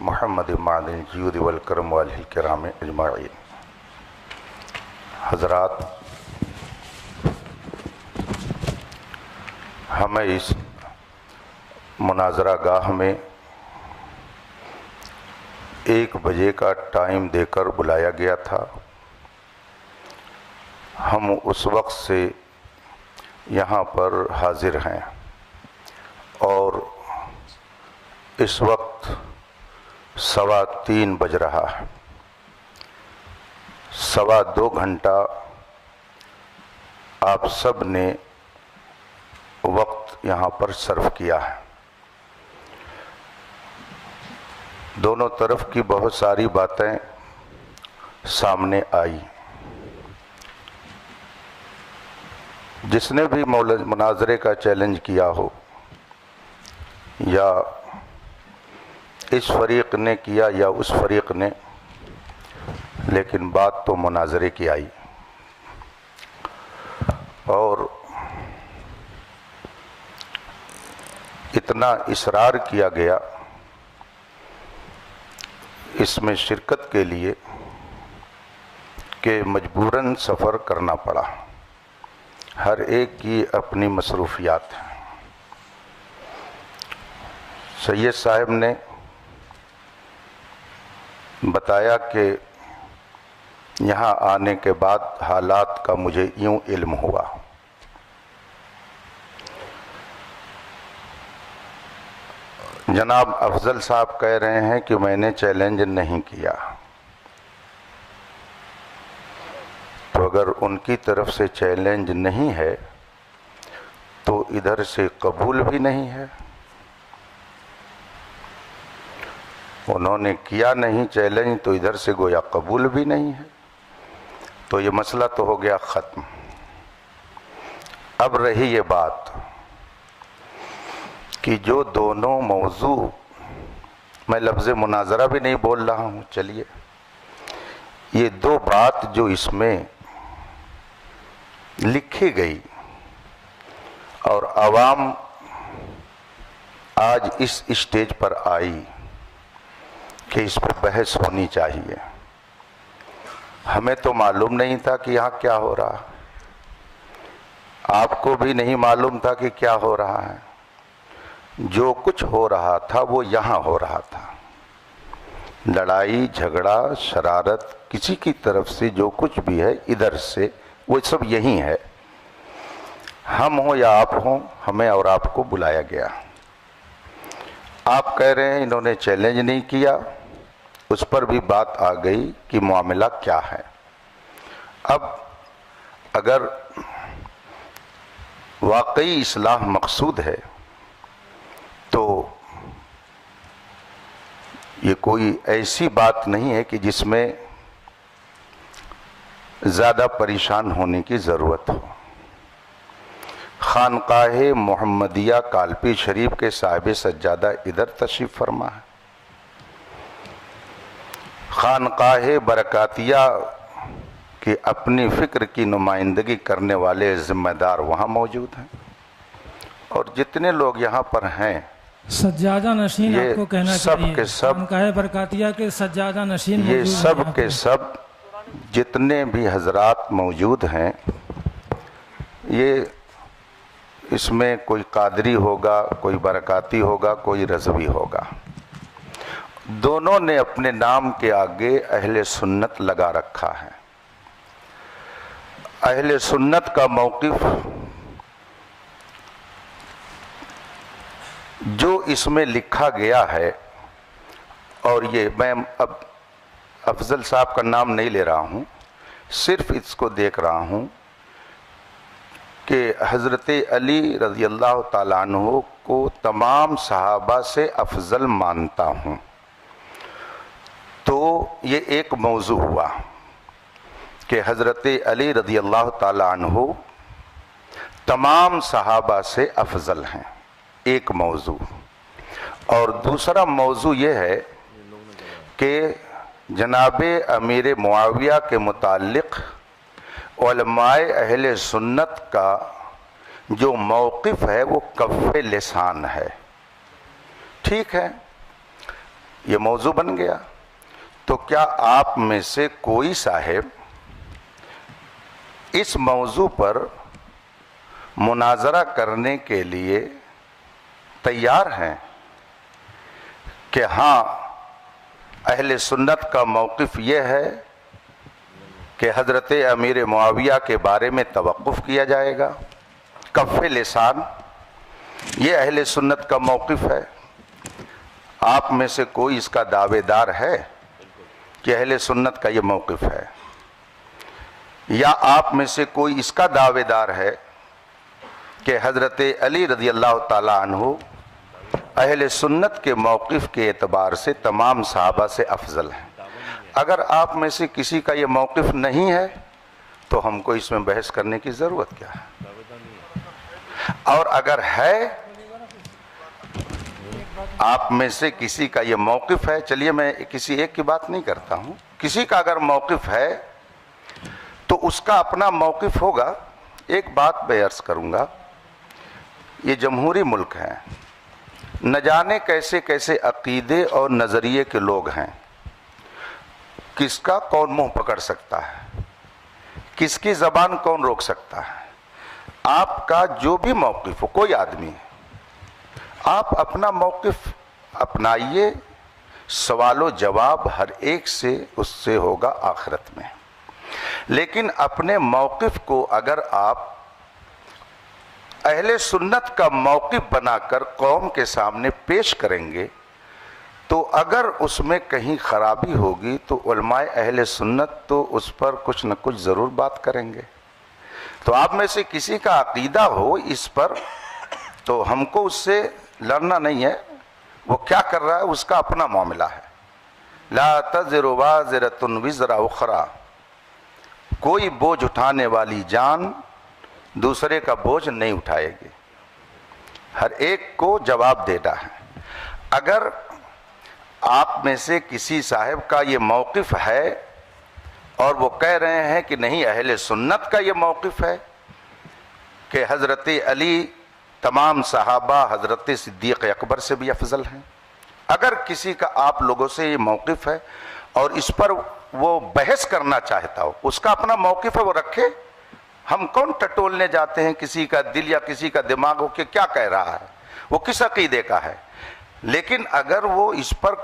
محمد معدن الجود والکرم والہ الکرام اجمعین۔ حضرات، ہمیں اس مناظرہ گاہ میں 1 بجے کا ٹائم دے کر بلایا گیا تھا۔ ہم اس وقت سے یہاں پر حاضر ہیں اور اس وقت 3:15 بج رہا ہے۔ 2.25 گھنٹہ آپ سب نے وقت یہاں پر صرف کیا ہے۔ دونوں طرف کی بہت ساری باتیں سامنے آئی۔ جس نے بھی مناظرے کا چیلنج کیا ہو، یا اس فریق نے کیا یا اس فریق نے، لیکن بات تو مناظرے کی آئی۔ اور اتنا اصرار کیا گیا اس میں شرکت کے لیے کہ مجبوراً سفر کرنا پڑا۔ ہر ایک کی اپنی مصروفیات ہیں۔ سید صاحب نے بتایا کہ یہاں آنے کے بعد حالات کا مجھے یوں علم ہوا۔ جناب افضل صاحب کہہ رہے ہیں کہ میں نے چیلنج نہیں کیا، تو اگر ان کی طرف سے چیلنج نہیں ہے تو ادھر سے قبول بھی نہیں ہے۔ انہوں نے کیا نہیں چیلنج تو ادھر سے گویا قبول بھی نہیں ہے، تو یہ مسئلہ تو ہو گیا ختم۔ اب رہی یہ بات کہ جو دونوں موضوع، میں لفظ مناظرہ بھی نہیں بول رہا ہوں، چلیے، یہ 2 بات جو اس میں لکھی گئی اور عوام آج اس اسٹیج پر آئی کہ اس پر بحث ہونی چاہیے، ہمیں تو معلوم نہیں تھا کہ یہاں کیا ہو رہا، آپ کو بھی نہیں معلوم تھا کہ کیا ہو رہا ہے۔ جو کچھ ہو رہا تھا وہ یہاں ہو رہا تھا۔ لڑائی جھگڑا شرارت کسی کی طرف سے جو کچھ بھی ہے ادھر سے، وہ سب یہی ہے۔ ہم ہوں یا آپ ہوں، ہمیں اور آپ کو بلایا گیا۔ آپ کہہ رہے ہیں انہوں نے چیلنج نہیں کیا، اس پر بھی بات آ گئی کہ معاملہ کیا ہے۔ اب اگر واقعی اصلاح مقصود ہے تو یہ کوئی ایسی بات نہیں ہے کہ جس میں زیادہ پریشان ہونے کی ضرورت ہو۔ خانقاہ محمدیہ کالپی شریف کے صاحب سجادہ ادھر تشریف فرما ہے، خانقاہ برکاتیہ کی اپنی فکر کی نمائندگی کرنے والے ذمہ دار وہاں موجود ہیں، اور جتنے لوگ یہاں پر ہیں سجادہ نشین آپ کو کہنا سب چاہیے، کے سب خانقاہ برکاتیہ کے سجادہ نشین یہ موجود ہیں سب یہاں کے پہ۔ سب جتنے بھی حضرات موجود ہیں، یہ اس میں کوئی قادری ہوگا، کوئی برکاتی ہوگا، کوئی رضوی ہوگا، دونوں نے اپنے نام کے آگے اہل سنت لگا رکھا ہے۔ اہل سنت کا موقف جو اس میں لکھا گیا ہے، اور یہ میں اب افضل صاحب کا نام نہیں لے رہا ہوں، صرف اس کو دیکھ رہا ہوں کہ حضرت علی رضی اللہ تعالیٰ عنہ کو تمام صحابہ سے افضل مانتا ہوں، تو یہ ایک موضوع ہوا کہ حضرت علی رضی اللہ تعالیٰ عنہ تمام صحابہ سے افضل ہیں، ایک موضوع۔ اور دوسرا موضوع یہ ہے کہ جناب امیر معاویہ کے متعلق علماء اہل سنت کا جو موقف ہے وہ کف لسان ہے۔ ٹھیک ہے، یہ موضوع بن گیا، تو کیا آپ میں سے کوئی صاحب اس موضوع پر مناظرہ کرنے کے لیے تیار ہیں کہ ہاں اہل سنت کا موقف یہ ہے کہ حضرت امیر معاویہ کے بارے میں توقف کیا جائے گا، کف لسان، یہ اہل سنت کا موقف ہے؟ آپ میں سے کوئی اس کا دعوے دار ہے کہ اہل سنت کا یہ موقف ہے؟ یا آپ میں سے کوئی اس کا دعوے دار ہے کہ حضرت علی رضی اللہ تعالیٰ عنہ اہل سنت کے موقف کے اعتبار سے تمام صحابہ سے افضل ہیں؟ اگر آپ میں سے کسی کا یہ موقف نہیں ہے تو ہم کو اس میں بحث کرنے کی ضرورت کیا ہے؟ اور اگر ہے، آپ میں سے کسی کا یہ موقف ہے، چلیے میں کسی ایک کی بات نہیں کرتا ہوں، کسی کا اگر موقف ہے تو اس کا اپنا موقف ہوگا۔ ایک بات میں عرض کروں گا، یہ جمہوری ملک ہے، نہ جانے کیسے کیسے عقیدے اور نظریے کے لوگ ہیں، کس کا کون منہ پکڑ سکتا ہے، کس کی زبان کون روک سکتا ہے۔ آپ کا جو بھی موقف ہو، کوئی آدمی ہے، آپ اپنا موقف اپنائیے، سوال و جواب ہر ایک سے اس سے ہوگا آخرت میں۔ لیکن اپنے موقف کو اگر آپ اہل سنت کا موقف بنا کر قوم کے سامنے پیش کریں گے تو اگر اس میں کہیں خرابی ہوگی تو علماء اہل سنت تو اس پر کچھ نہ کچھ ضرور بات کریں گے۔ تو آپ میں سے کسی کا عقیدہ ہو اس پر تو ہم کو اس سے لڑنا نہیں ہے، وہ کیا کر رہا ہے اس کا اپنا معاملہ ہے۔ لا تزر وازرۃ وزر اخری، کوئی بوجھ اٹھانے والی جان دوسرے کا بوجھ نہیں اٹھائے گی، ہر ایک کو جواب دینا ہے۔ اگر آپ میں سے کسی صاحب کا یہ موقف ہے اور وہ کہہ رہے ہیں کہ نہیں اہل سنت کا یہ موقف ہے کہ حضرت علی تمام صحابہ حضرت صدیق اکبر سے بھی افضل ہیں، اگر کسی کا آپ لوگوں سے یہ موقف ہے اور اس پر وہ بحث کرنا چاہتا ہو، اس کا اپنا موقف ہے، وہ رکھے۔ ہم کون ٹٹولنے جاتے ہیں کسی کا دل یا کسی کا دماغ ہو کہ کیا کہہ رہا ہے، وہ کس عقیدے کا ہے۔ لیکن اگر وہ اس پر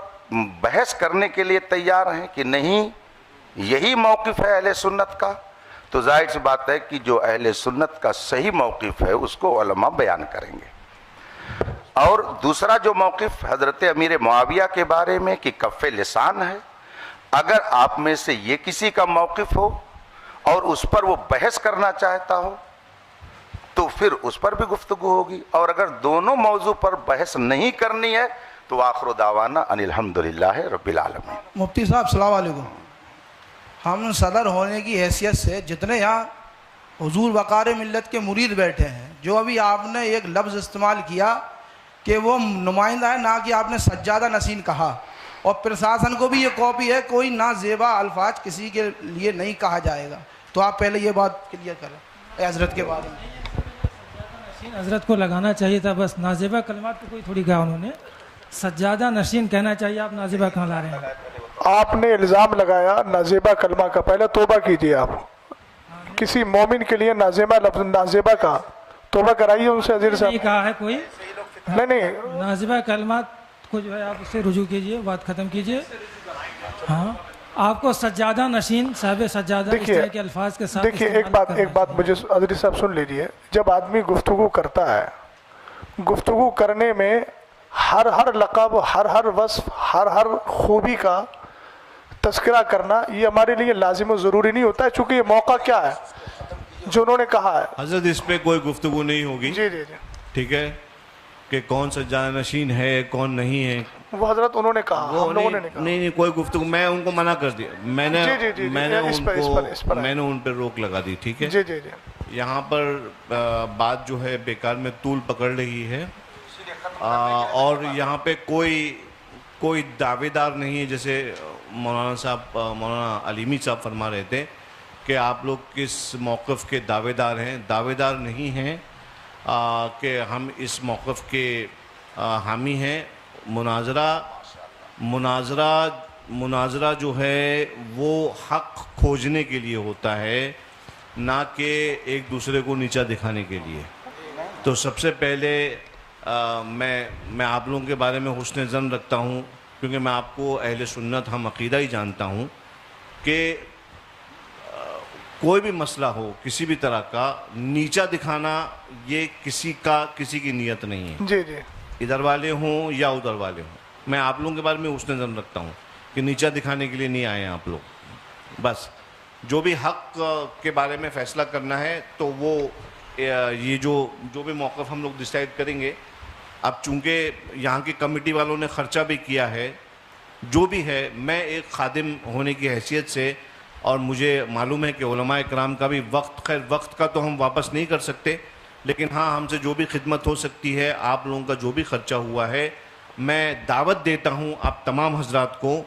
بحث کرنے کے لیے تیار ہیں کہ نہیں یہی موقف ہے اہل سنت کا، تو ظاہر سی بات ہے کہ جو اہل سنت کا صحیح موقف ہے اس کو علماء بیان کریں گے۔ اور دوسرا جو موقف حضرت امیر معاویہ کے بارے میں کہ کف لسان ہے، اگر آپ میں سے یہ کسی کا موقف ہو اور اس پر وہ بحث کرنا چاہتا ہو تو پھر اس پر بھی گفتگو ہوگی، اور اگر دونوں موضوع پر بحث نہیں کرنی ہے تو آخر دعوانا ان الحمدللہ رب العالمین۔ مفتی صاحب السلام علیکم، ہم صدر ہونے کی حیثیت سے جتنے یہاں حضور وقار ملت کے مرید بیٹھے ہیں، جو ابھی آپ نے ایک لفظ استعمال کیا کہ وہ نمائندہ ہے، نہ کہ آپ نے سجادہ نشین کہا، اور پرشاسن کو بھی یہ کاپی ہے، کوئی نہ زیبا الفاظ کسی کے لیے نہیں کہا جائے گا۔ تو آپ پہلے یہ بات کلیئر کریں حضرت کے بارے میں۔ حضرت کو لگانا چاہیے تھا، بس نازیبہ کلمات کو کوئی تھوڑی کہا انہوں نے، سجادہ نشین کہنا چاہیے، آپ نازیبہ کہاں لا رہے ہیں؟ آپ نے الزام لگایا نازیبہ کلمہ کا، پہلے توبہ کیجئے۔ آپ کسی مومن کے لیے نازیبہ لفظ نازیبہ کا توبہ کرائیے ان سے عزیز صاحب۔ نہیں کہا ہے کوئی، نہیں نازیبہ کلمات کو جو ہے آپ اس سے رجوع کیجئے، بات ختم کیجئے۔ ہاں آپ کو سجادہ نشین، صاحب سجادہ، اس طرح کے الفاظ کے ساتھ دیکھیے ایک بات مجھے عزیز صاحب سن لیجئے، جب آدمی گفتگو کرتا ہے، گفتگو کرنے میں ہر لقب، ہر وصف، ہر خوبی کا تذکرہ کرنا یہ ہمارے لیے لازم و ضروری نہیں ہوتا ہے، چونکہ یہ موقع کیا ہے جو انہوں نے کہا ہے۔ حضرت اس پہ کوئی گفتگو نہیں ہوگی، جی ٹھیک ہے، کہ کون سجادہ نشین ہے کون نہیں ہے، وہ حضرت انہوں نے کہا، ہم لوگوں نے نہیں کہا۔ نہیں کوئی گفتگو، میں ان کو منع کر دیا، میں نے ان پہ روک لگا دی، ٹھیک ہے۔ جی جی جی یہاں پر بات جو ہے بیکار میں طول پکڑ رہی ہے، اور یہاں پہ کوئی دعوے دار نہیں ہے، جیسے مولانا علیمی صاحب فرما رہے تھے کہ آپ لوگ کس موقف کے دعوے دار ہیں۔ دعوے دار نہیں ہیں کہ ہم اس موقف کے حامی ہیں۔ مناظرہ جو ہے وہ حق کھوجنے کے لیے ہوتا ہے، نہ کہ ایک دوسرے کو نیچا دکھانے کے لیے۔ تو سب سے پہلے میں آپ لوگوں کے بارے میں حسن ظن رکھتا ہوں، کیونکہ میں آپ کو اہل سنت ہم عقیدہ ہی جانتا ہوں کہ کوئی بھی مسئلہ ہو کسی بھی طرح کا نیچا دکھانا یہ کسی کی نیت نہیں ہے، جی جی، ادھر والے ہوں یا ادھر والے ہوں۔ میں آپ لوگوں کے بارے میں حسن ظن رکھتا ہوں کہ نیچا دکھانے کے لیے نہیں آئے ہیں آپ لوگ۔ بس جو بھی حق کے بارے میں فیصلہ کرنا ہے تو وہ یہ جو بھی موقف ہم لوگ ڈیسائیڈ کریں گے، اب چونکہ یہاں کی کمیٹی والوں نے خرچہ بھی کیا ہے، جو بھی ہے، میں ایک خادم ہونے کی حیثیت سے، اور مجھے معلوم ہے کہ علماء اکرام کا بھی وقت کا تو ہم واپس نہیں کر سکتے، لیکن ہاں ہم سے جو بھی خدمت ہو سکتی ہے، آپ لوگوں کا جو بھی خرچہ ہوا ہے، میں دعوت دیتا ہوں آپ تمام حضرات کو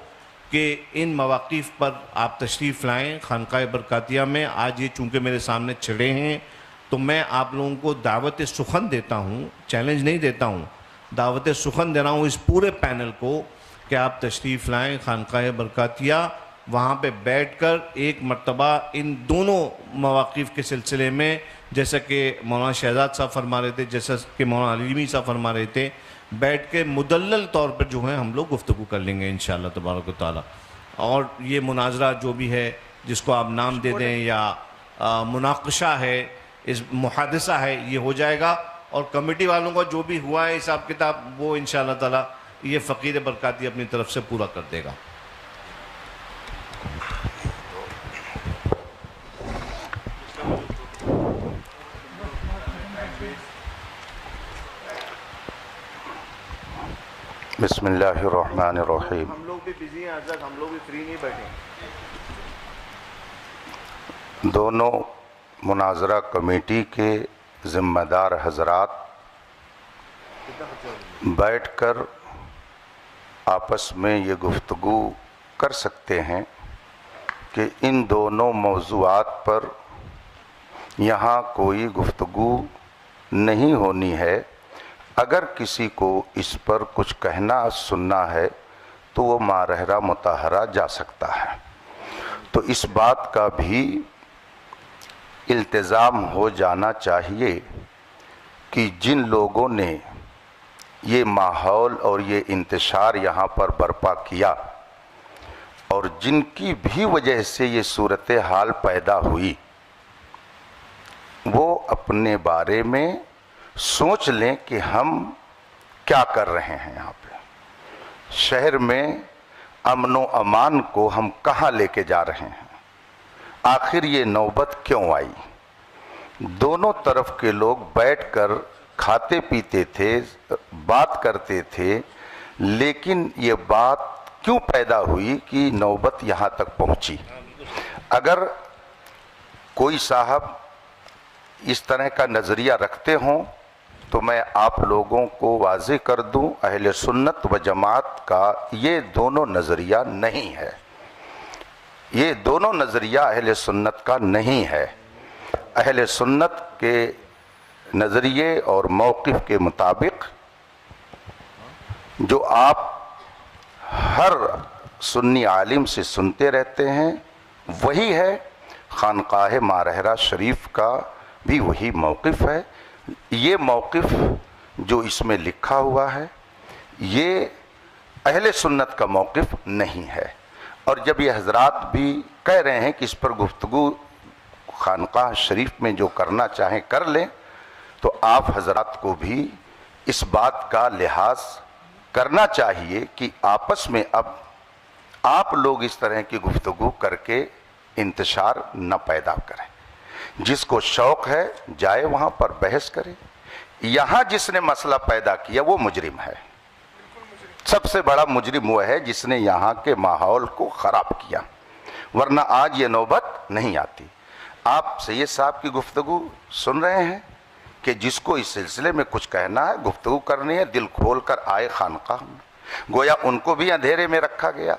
کہ ان مواقف پر آپ تشریف لائیں خانقاہ برکاتیہ میں۔ آج یہ چونکہ میرے سامنے چڑھے ہیں تو میں آپ لوگوں کو دعوت سخن دیتا ہوں، چیلنج نہیں دیتا ہوں، دعوت سخن دے رہا ہوں اس پورے پینل کو کہ آپ تشریف لائیں خانقاہ برکاتیہ، وہاں پہ بیٹھ کر ایک مرتبہ ان دونوں مواقف کے سلسلے میں، جیسا کہ مولانا شہزاد صاحب فرما رہے تھے، جیسا کہ مولانا علیمی صاحب فرما رہے تھے، بیٹھ کے مدلل طور پر جو ہے ہم لوگ گفتگو کر لیں گے انشاءاللہ تبارک و تعالیٰ۔ اور یہ مناظرہ جو بھی ہے، جس کو آپ نام دے دیں یا مناقشہ ہے، اس محادثہ ہے، یہ ہو جائے گا، اور کمیٹی والوں کا جو بھی ہوا ہے حساب کتاب وہ انشاءاللہ تعالیٰ یہ فقیر برکاتی اپنی طرف سے پورا کر دے گا۔ بسم اللہ الرحمن الرحیم۔ ہم لوگ بھی بزی ہیں حضرت، ہم لوگ بھی فری نہیں بیٹھے۔ دونوں مناظرہ کمیٹی کے ذمہ دار حضرات بیٹھ کر آپس میں یہ گفتگو کر سکتے ہیں کہ ان دونوں موضوعات پر یہاں کوئی گفتگو نہیں ہونی ہے۔ اگر کسی کو اس پر کچھ کہنا سننا ہے تو وہ مارحرہ مطہرہ جا سکتا ہے۔ تو اس بات کا بھی التزام ہو جانا چاہیے کہ جن لوگوں نے یہ ماحول اور یہ انتشار یہاں پر برپا کیا اور جن کی بھی وجہ سے یہ صورتحال پیدا ہوئی، وہ اپنے بارے میں سوچ لیں کہ ہم کیا کر رہے ہیں یہاں پہ، شہر میں امن و امان کو ہم کہاں لے کے جا رہے ہیں، آخر یہ نوبت کیوں آئی۔ دونوں طرف کے لوگ بیٹھ کر کھاتے پیتے تھے، بات کرتے تھے، لیکن یہ بات کیوں پیدا ہوئی کہ نوبت یہاں تک پہنچی۔ اگر کوئی صاحب اس طرح کا نظریہ رکھتے ہوں تو میں آپ لوگوں کو واضح کر دوں، اہل سنت و جماعت کا یہ دونوں نظریہ نہیں ہے، یہ دونوں نظریہ اہل سنت کا نہیں ہے۔ اہل سنت کے نظریے اور موقف کے مطابق جو آپ ہر سنی عالم سے سنتے رہتے ہیں وہی ہے، خانقاہ مارحرہ شریف کا بھی وہی موقف ہے۔ یہ موقف جو اس میں لکھا ہوا ہے یہ اہل سنت کا موقف نہیں ہے، اور جب یہ حضرات بھی کہہ رہے ہیں کہ اس پر گفتگو خانقاہ شریف میں جو کرنا چاہیں کر لیں، تو آپ حضرات کو بھی اس بات کا لحاظ کرنا چاہیے کہ آپس میں اب آپ لوگ اس طرح کی گفتگو کر کے انتشار نہ پیدا کریں۔ جس کو شوق ہے جائے وہاں پر بحث کرے۔ یہاں جس نے مسئلہ پیدا کیا وہ مجرم ہے، سب سے بڑا مجرم وہ ہے جس نے یہاں کے ماحول کو خراب کیا، ورنہ آج یہ نوبت نہیں آتی۔ آپ سید صاحب کی گفتگو سن رہے ہیں کہ جس کو اس سلسلے میں کچھ کہنا ہے، گفتگو کرنی ہے، دل کھول کر آئے خانقاہ میں۔ گویا ان کو بھی اندھیرے میں رکھا گیا۔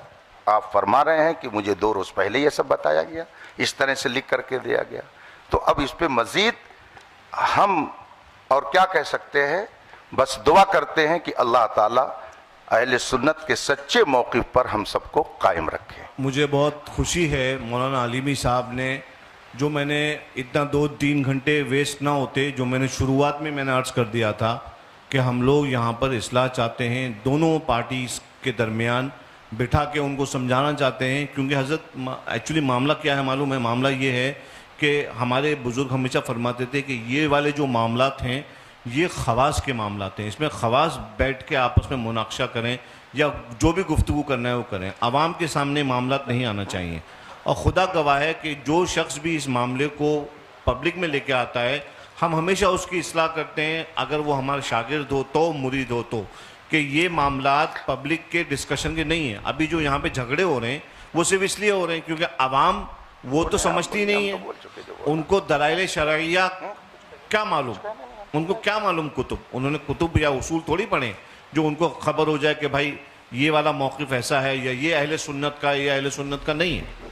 آپ فرما رہے ہیں کہ مجھے 2 روز پہلے یہ سب بتایا گیا، اس طرح سے لکھ کر کے دیا گیا، تو اب اس پہ مزید ہم اور کیا کہہ سکتے ہیں؟ بس دعا کرتے ہیں کہ اللہ تعالیٰ اہل سنت کے سچے موقف پر ہم سب کو قائم رکھے. مجھے بہت خوشی ہے مولانا علیمی صاحب نے جو میں نے اتنا 2-3 گھنٹے ویسٹ نہ ہوتے جو میں نے شروعات میں نے عرض کر دیا تھا کہ ہم لوگ یہاں پر اصلاح چاہتے ہیں دونوں پارٹیز کے درمیان بٹھا کے ان کو سمجھانا چاہتے ہیں کیونکہ حضرت ایکچولی معاملہ کیا ہے معلوم ہے معاملہ یہ ہے کہ ہمارے بزرگ ہمیشہ فرماتے تھے کہ یہ والے جو معاملات ہیں یہ خواص کے معاملات ہیں اس میں خواص بیٹھ کے آپس میں مناقشہ کریں یا جو بھی گفتگو کرنا ہے وہ کریں عوام کے سامنے معاملات نہیں آنا چاہیے اور خدا گواہ ہے کہ جو شخص بھی اس معاملے کو پبلک میں لے کے آتا ہے ہم ہمیشہ اس کی اصلاح کرتے ہیں اگر وہ ہمارا شاگرد ہو تو مرید ہو تو کہ یہ معاملات پبلک کے ڈسکشن کے نہیں ہیں ابھی جو یہاں پہ جھگڑے ہو رہے ہیں وہ صرف اس لیے ہو رہے ہیں کیونکہ عوام وہ تو سمجھتی نہیں ہے ان کو دلائل شرعیہ کیا معلوم ان کو کیا معلوم کتب انہوں نے کتب یا اصول تھوڑی پڑھے جو ان کو خبر ہو جائے کہ بھائی یہ والا موقف ایسا ہے یا یہ اہل سنت کا یا اہل سنت کا نہیں ہے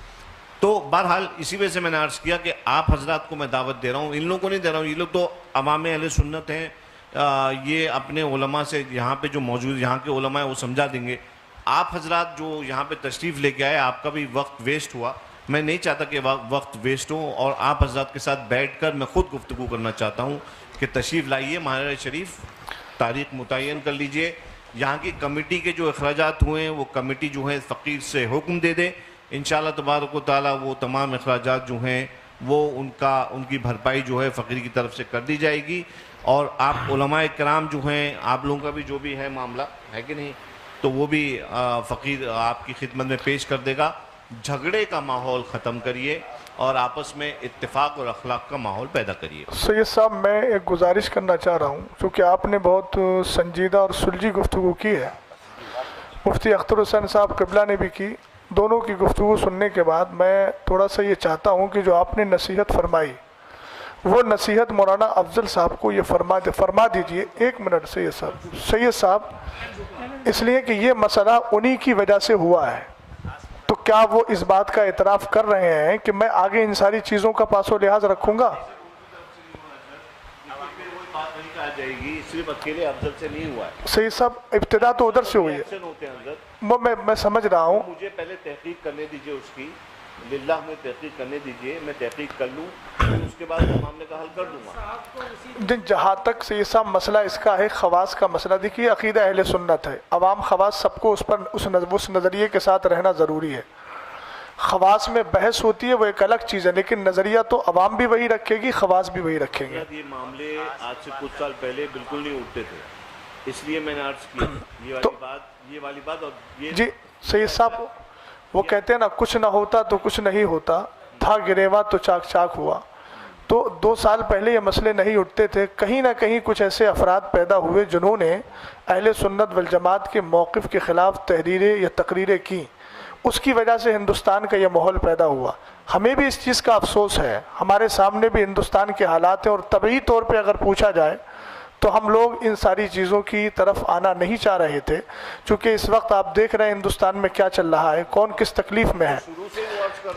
تو بہرحال اسی وجہ سے میں نے عرض کیا کہ آپ حضرات کو میں دعوت دے رہا ہوں ان لوگوں کو نہیں دے رہا ہوں یہ لوگ تو عوام اہل سنت ہیں یہ اپنے علماء سے یہاں پہ جو موجود یہاں کے علماء ہیں وہ سمجھا دیں گے آپ حضرات جو یہاں پہ تشریف لے کے آئے آپ کا بھی وقت ویسٹ ہوا میں نہیں چاہتا کہ وقت ویسٹ ہو اور آپ حضرات کے ساتھ بیٹھ کر میں خود گفتگو کرنا چاہتا ہوں کہ تشریف لائیے ماہر شریف تاریخ متعین کر لیجئے یہاں کی کمیٹی کے جو اخراجات ہوئے ہیں وہ کمیٹی جو ہے فقیر سے حکم دے دے انشاءاللہ تبارک و تعالیٰ وہ تمام اخراجات جو ہیں وہ ان کی بھرپائی جو ہے فقیر کی طرف سے کر دی جائے گی اور آپ علماء کرام جو ہیں آپ لوگوں کا بھی جو بھی ہے معاملہ ہے کہ نہیں تو وہ بھی فقیر آپ کی خدمت میں پیش کر دے گا جھگڑے کا ماحول ختم کریے اور آپس میں اتفاق اور اخلاق کا ماحول پیدا کریے. سید صاحب میں ایک گزارش کرنا چاہ رہا ہوں چونکہ آپ نے بہت سنجیدہ اور سلجھی گفتگو کی ہے مفتی اختر حسین صاحب قبلہ نے بھی کی دونوں کی گفتگو سننے کے بعد میں تھوڑا سا یہ چاہتا ہوں کہ جو آپ نے نصیحت فرمائی وہ نصیحت مولانا افضل صاحب کو یہ فرما دیجئے. ایک منٹ سید صاحب اس لیے کہ یہ مسئلہ انہی کی وجہ سے ہوا ہے تو کیا وہ اس بات کا اعتراف کر رہے ہیں کہ میں آگے ان ساری چیزوں کا پاس و لحاظ رکھوں گا؟ سید صاحب ابتدا تو ادھر سے ہوئی ہے میں سمجھ رہا ہوں مجھے پہلے تحقیق کرنے دیجئے اس کی للہ میں تحقیق کرنے دیجئے میں تحقیق کر لوں اس کے بعد معاملے کا حل کر دوں گا. جہاں تک سید صاحب مسئلہ اس کا ہے خواص کا مسئلہ دیکھیے عقیدہ اہل سنت ہے عوام خواص سب کو اس نظریے کے ساتھ رہنا ضروری ہے خواص میں بحث ہوتی ہے وہ ایک الگ چیز ہے لیکن نظریہ تو عوام بھی وہی رکھے گی خواص بھی وہی رکھیں گے. یہ معاملے آج سے کچھ سال پہلے بالکل نہیں اٹھتے تھے اس لیے میں نے عرض کیا یہ والی بات اور جی سید صاحب وہ کہتے ہیں نا کچھ نہ ہوتا تو کچھ نہیں ہوتا تھا گریوا تو چاک چاک ہوا تو 2 سال پہلے یہ مسئلے نہیں اٹھتے تھے کہیں نہ کہیں کچھ ایسے افراد پیدا ہوئے جنہوں نے اہل سنت والجماعت کے موقف کے خلاف تحریریں یا تقریریں کی اس کی وجہ سے ہندوستان کا یہ ماحول پیدا ہوا. ہمیں بھی اس چیز کا افسوس ہے ہمارے سامنے بھی ہندوستان کے حالات ہیں اور طبعی طور پہ اگر پوچھا جائے تو ہم لوگ ان ساری چیزوں کی طرف آنا نہیں چاہ رہے تھے چونکہ اس وقت آپ دیکھ رہے ہیں ہندوستان میں کیا چل رہا ہے کون کس تکلیف میں ہے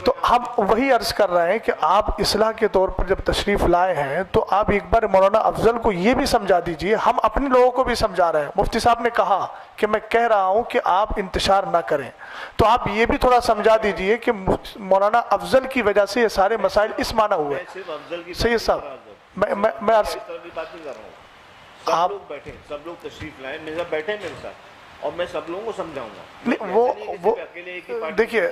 تو ہم وہی عرض کر رہے ہیں کہ آپ اصلاح کے طور پر جب تشریف لائے ہیں تو آپ ایک بار مولانا افضل کو یہ بھی سمجھا دیجئے ہم اپنے لوگوں کو بھی سمجھا رہے ہیں مفتی صاحب نے کہا کہ میں کہہ رہا ہوں کہ آپ انتشار نہ کریں تو آپ یہ بھی تھوڑا سمجھا دیجئے کہ مولانا افضل کی وجہ سے یہ سارے مسائل اس معنی ہوئے. سید صاحب میں عرض آپ لوگ بیٹھیں سب لوگ تشریف لائیں میرے ساتھ بیٹھیں میرے ساتھ اور میں سب لوگوں کو سمجھاؤں گا. وہ دیکھیے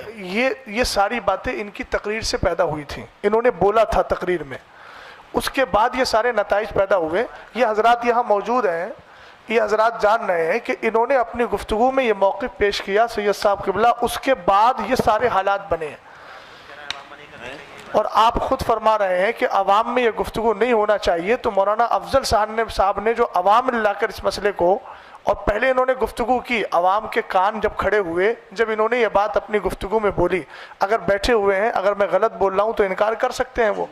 یہ ساری باتیں ان کی تقریر سے پیدا ہوئی تھیں انہوں نے بولا تھا تقریر میں اس کے بعد یہ سارے نتائج پیدا ہوئے. یہ حضرات یہاں موجود ہیں یہ حضرات جان رہے ہیں کہ انہوں نے اپنی گفتگو میں یہ موقف پیش کیا سید صاحب قبلہ اس کے بعد یہ سارے حالات بنے ہیں اور آپ خود فرما رہے ہیں کہ عوام میں یہ گفتگو نہیں ہونا چاہیے تو مولانا افضل صاحب نے جو عوام لا کر اس مسئلے کو اور پہلے انہوں نے گفتگو کی عوام کے کان جب کھڑے ہوئے جب انہوں نے یہ بات اپنی گفتگو میں بولی اگر بیٹھے ہوئے ہیں اگر میں غلط بول رہا ہوں تو انکار کر سکتے ہیں وہ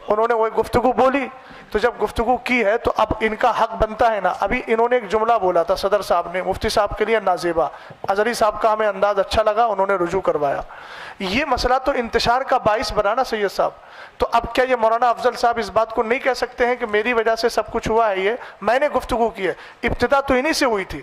انہوں نے وہ گفتگو بولی تو جب گفتگو کی ہے تو اب ان کا حق بنتا ہے نا. ابھی انہوں نے ایک جملہ بولا تھا صدر صاحب نے مفتی صاحب کے لیے نازیبا اظہری صاحب کا ہمیں انداز اچھا لگا انہوں نے رجوع کروایا یہ مسئلہ تو انتشار کا باعث بنا نا سید صاحب. تو اب کیا یہ مولانا افضل صاحب اس بات کو نہیں کہہ سکتے ہیں کہ میری وجہ سے سب کچھ ہوا ہے یہ میں نے گفتگو کی ہے ابتدا تو انہی سے ہوئی تھی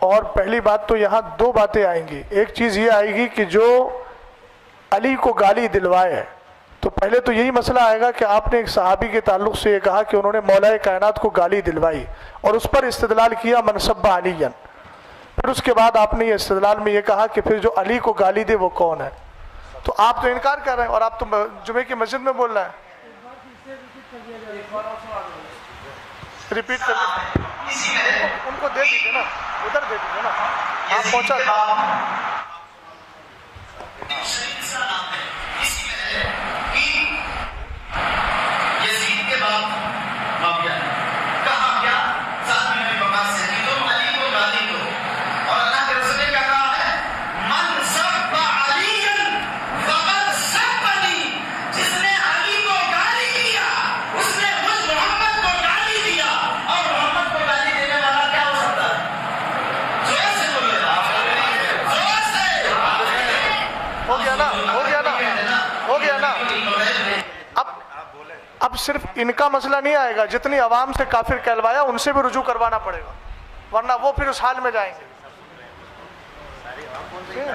اور پہلی بات تو یہاں دو باتیں آئیں گی. ایک چیز یہ آئے گی کہ جو علی کو گالی دلوائے، تو پہلے تو یہی مسئلہ آئے گا کہ آپ نے ایک صحابی کے تعلق سے یہ کہا کہ انہوں نے مولا کائنات کو گالی دلوائی اور اس پر استدلال کیا من سب علی. پھر اس کے بعد آپ نے یہ استدلال میں یہ کہا کہ پھر جو علی کو گالی دے وہ کون ہے. تو آپ تو انکار کر رہے ہیں اور آپ تو جمعے کی مسجد میں بول رہے ہیں. ریپیٹ کر ان کو دے دیجیے نا، ادھر دے دیجیے نا، آپ پہنچا اب صرف ان کا مسئلہ نہیں آئے گا، جتنی عوام سے کافر کہلوایا ان سے بھی رجوع کروانا پڑے گا، ورنہ وہ پھر اس حال میں جائیں گے.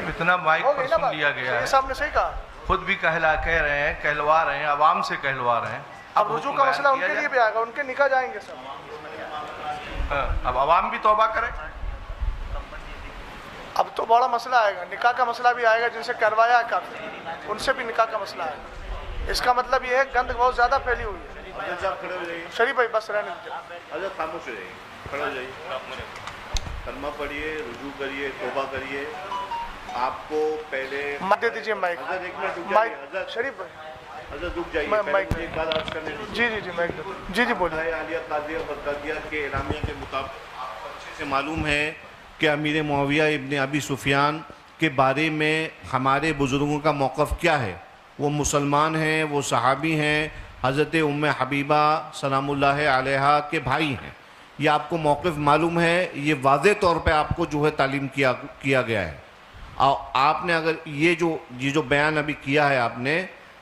اتنا مائک پر سن لیا گیا ہے، صاحب نے صحیح کہا، خود بھی کہہ رہے ہیں، کہلوا رہے ہیں، عوام سے کہلوا رہے ہیں. اب رجوع کا مسئلہ ان کے لیے بھی آئے گا، ان کے نکاح جائیں گے سب. اب عوام بھی توبہ کرے. اب تو بڑا مسئلہ آئے گا، نکاح کا مسئلہ بھی آئے گا، جن سے کروایا کافر ان سے بھی نکاح کا مسئلہ آئے گا. اس کا مطلب یہ ہے گند بہت زیادہ پھیلی ہوئی ہے. شریف بھائی بس رہنے دیجیے. حضرت خاموش رہیے، کھڑے ہو جائیے، کلمہ پڑھیے، رجوع کریے، توبہ کریے. آپ کو پہلے دے دیجیے مائک. شریف بھائی حضرت رک جائیے، ایک بات عرض کرنے دیجیے. جی مائک جی بولیے. عالیہ قاضیہ برقادیہ کے اعلامیہ کے مطابق آپ کو اچھے سے معلوم ہے کہ امیر معاویہ ابن ابی سفیان کے بارے میں ہمارے بزرگوں کا موقف کیا ہے. وہ مسلمان ہیں، وہ صحابی ہیں، حضرت ام حبیبہ سلام اللہ علیہا کے بھائی ہیں. یہ آپ کو موقف معلوم ہے، یہ واضح طور پہ آپ کو جو ہے تعلیم کیا گیا ہے. آپ نے اگر یہ جو بیان ابھی کیا ہے آپ نے،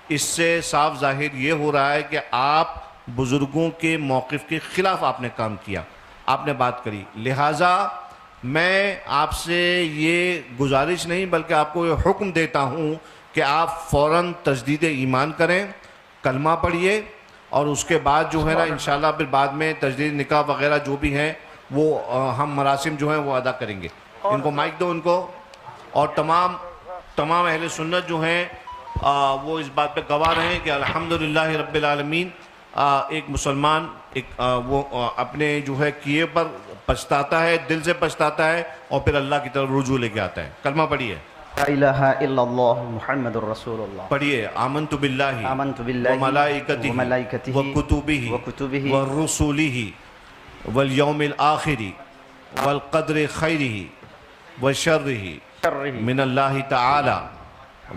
اس سے صاف ظاہر یہ ہو رہا ہے کہ آپ بزرگوں کے موقف کے خلاف آپ نے کام کیا، آپ نے بات کری. لہٰذا میں آپ سے یہ گزارش نہیں بلکہ آپ کو یہ حکم دیتا ہوں کہ آپ فوراً تجدید ایمان کریں، کلمہ پڑھیے، اور اس کے بعد جو ہے نا انشاءاللہ پھر بعد میں تجدید نکاح وغیرہ جو بھی ہیں وہ ہم مراسم جو ہیں وہ ادا کریں گے. ان کو مائک دو ان کو. اور تمام اہل سنت جو ہیں وہ اس بات پہ گواہ رہے کہ الحمدللہ رب العالمین ایک مسلمان وہ اپنے جو ہے کیے پر پچھتاتا ہے، دل سے پچھتاتا ہے اور پھر اللہ کی طرف رجوع لے کے آتا ہے. کلمہ پڑھیے. لا الہ الا اللہ محمد رسول اللہ. پڑھیے. آمنت باللہ وملائکتہ وکتبہ ورسولہ والیوم الآخر والقدر خیرہ وشرہ من اللہ تعالی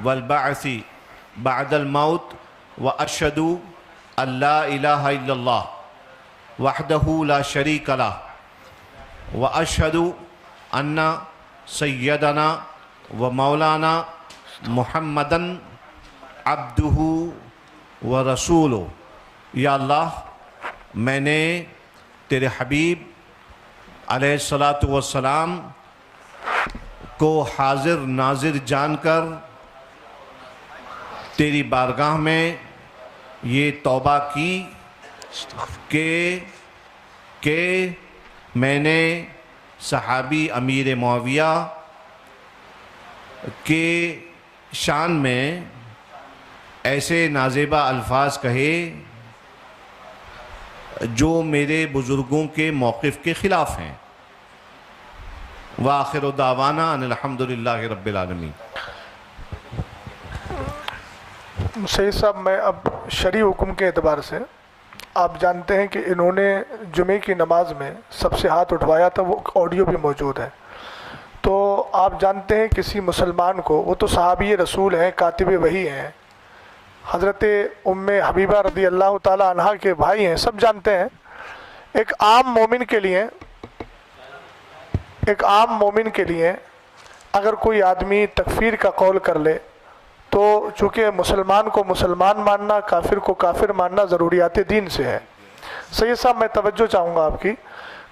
والبعث بعد الموت واشہد ان لا الہ الا اللہ وحدہ لا شریک لہ واشہد ان سیدنا و مولانا محمدن عبدہ و رسولہ. یا اللہ، میں نے تیرے حبیب علیہ الصلاۃ والسلام کو حاضر ناظر جان کر تیری بارگاہ میں یہ توبہ کی کہ میں نے صحابی امیر معاویہ کے شان میں ایسے نازیبہ الفاظ کہے جو میرے بزرگوں کے موقف کے خلاف ہیں. وآخر دعوانا ان الحمدللہ رب العالمین. سید صاحب، میں اب شرعی حکم کے اعتبار سے، آپ جانتے ہیں کہ انہوں نے جمعے کی نماز میں سب سے ہاتھ اٹھوایا تھا، وہ آڈیو بھی موجود ہے. تو آپ جانتے ہیں کسی مسلمان کو، وہ تو صحابی رسول ہیں، کاتب وحی ہیں، حضرت ام حبیبہ رضی اللہ تعالی عنہ کے بھائی ہیں، سب جانتے ہیں. ایک عام مومن کے لیے اگر کوئی آدمی تکفیر کا قول کر لے تو چونکہ مسلمان کو مسلمان ماننا، کافر کو کافر ماننا ضروریات دین سے ہے. سید صاحب، میں توجہ چاہوں گا آپ کی.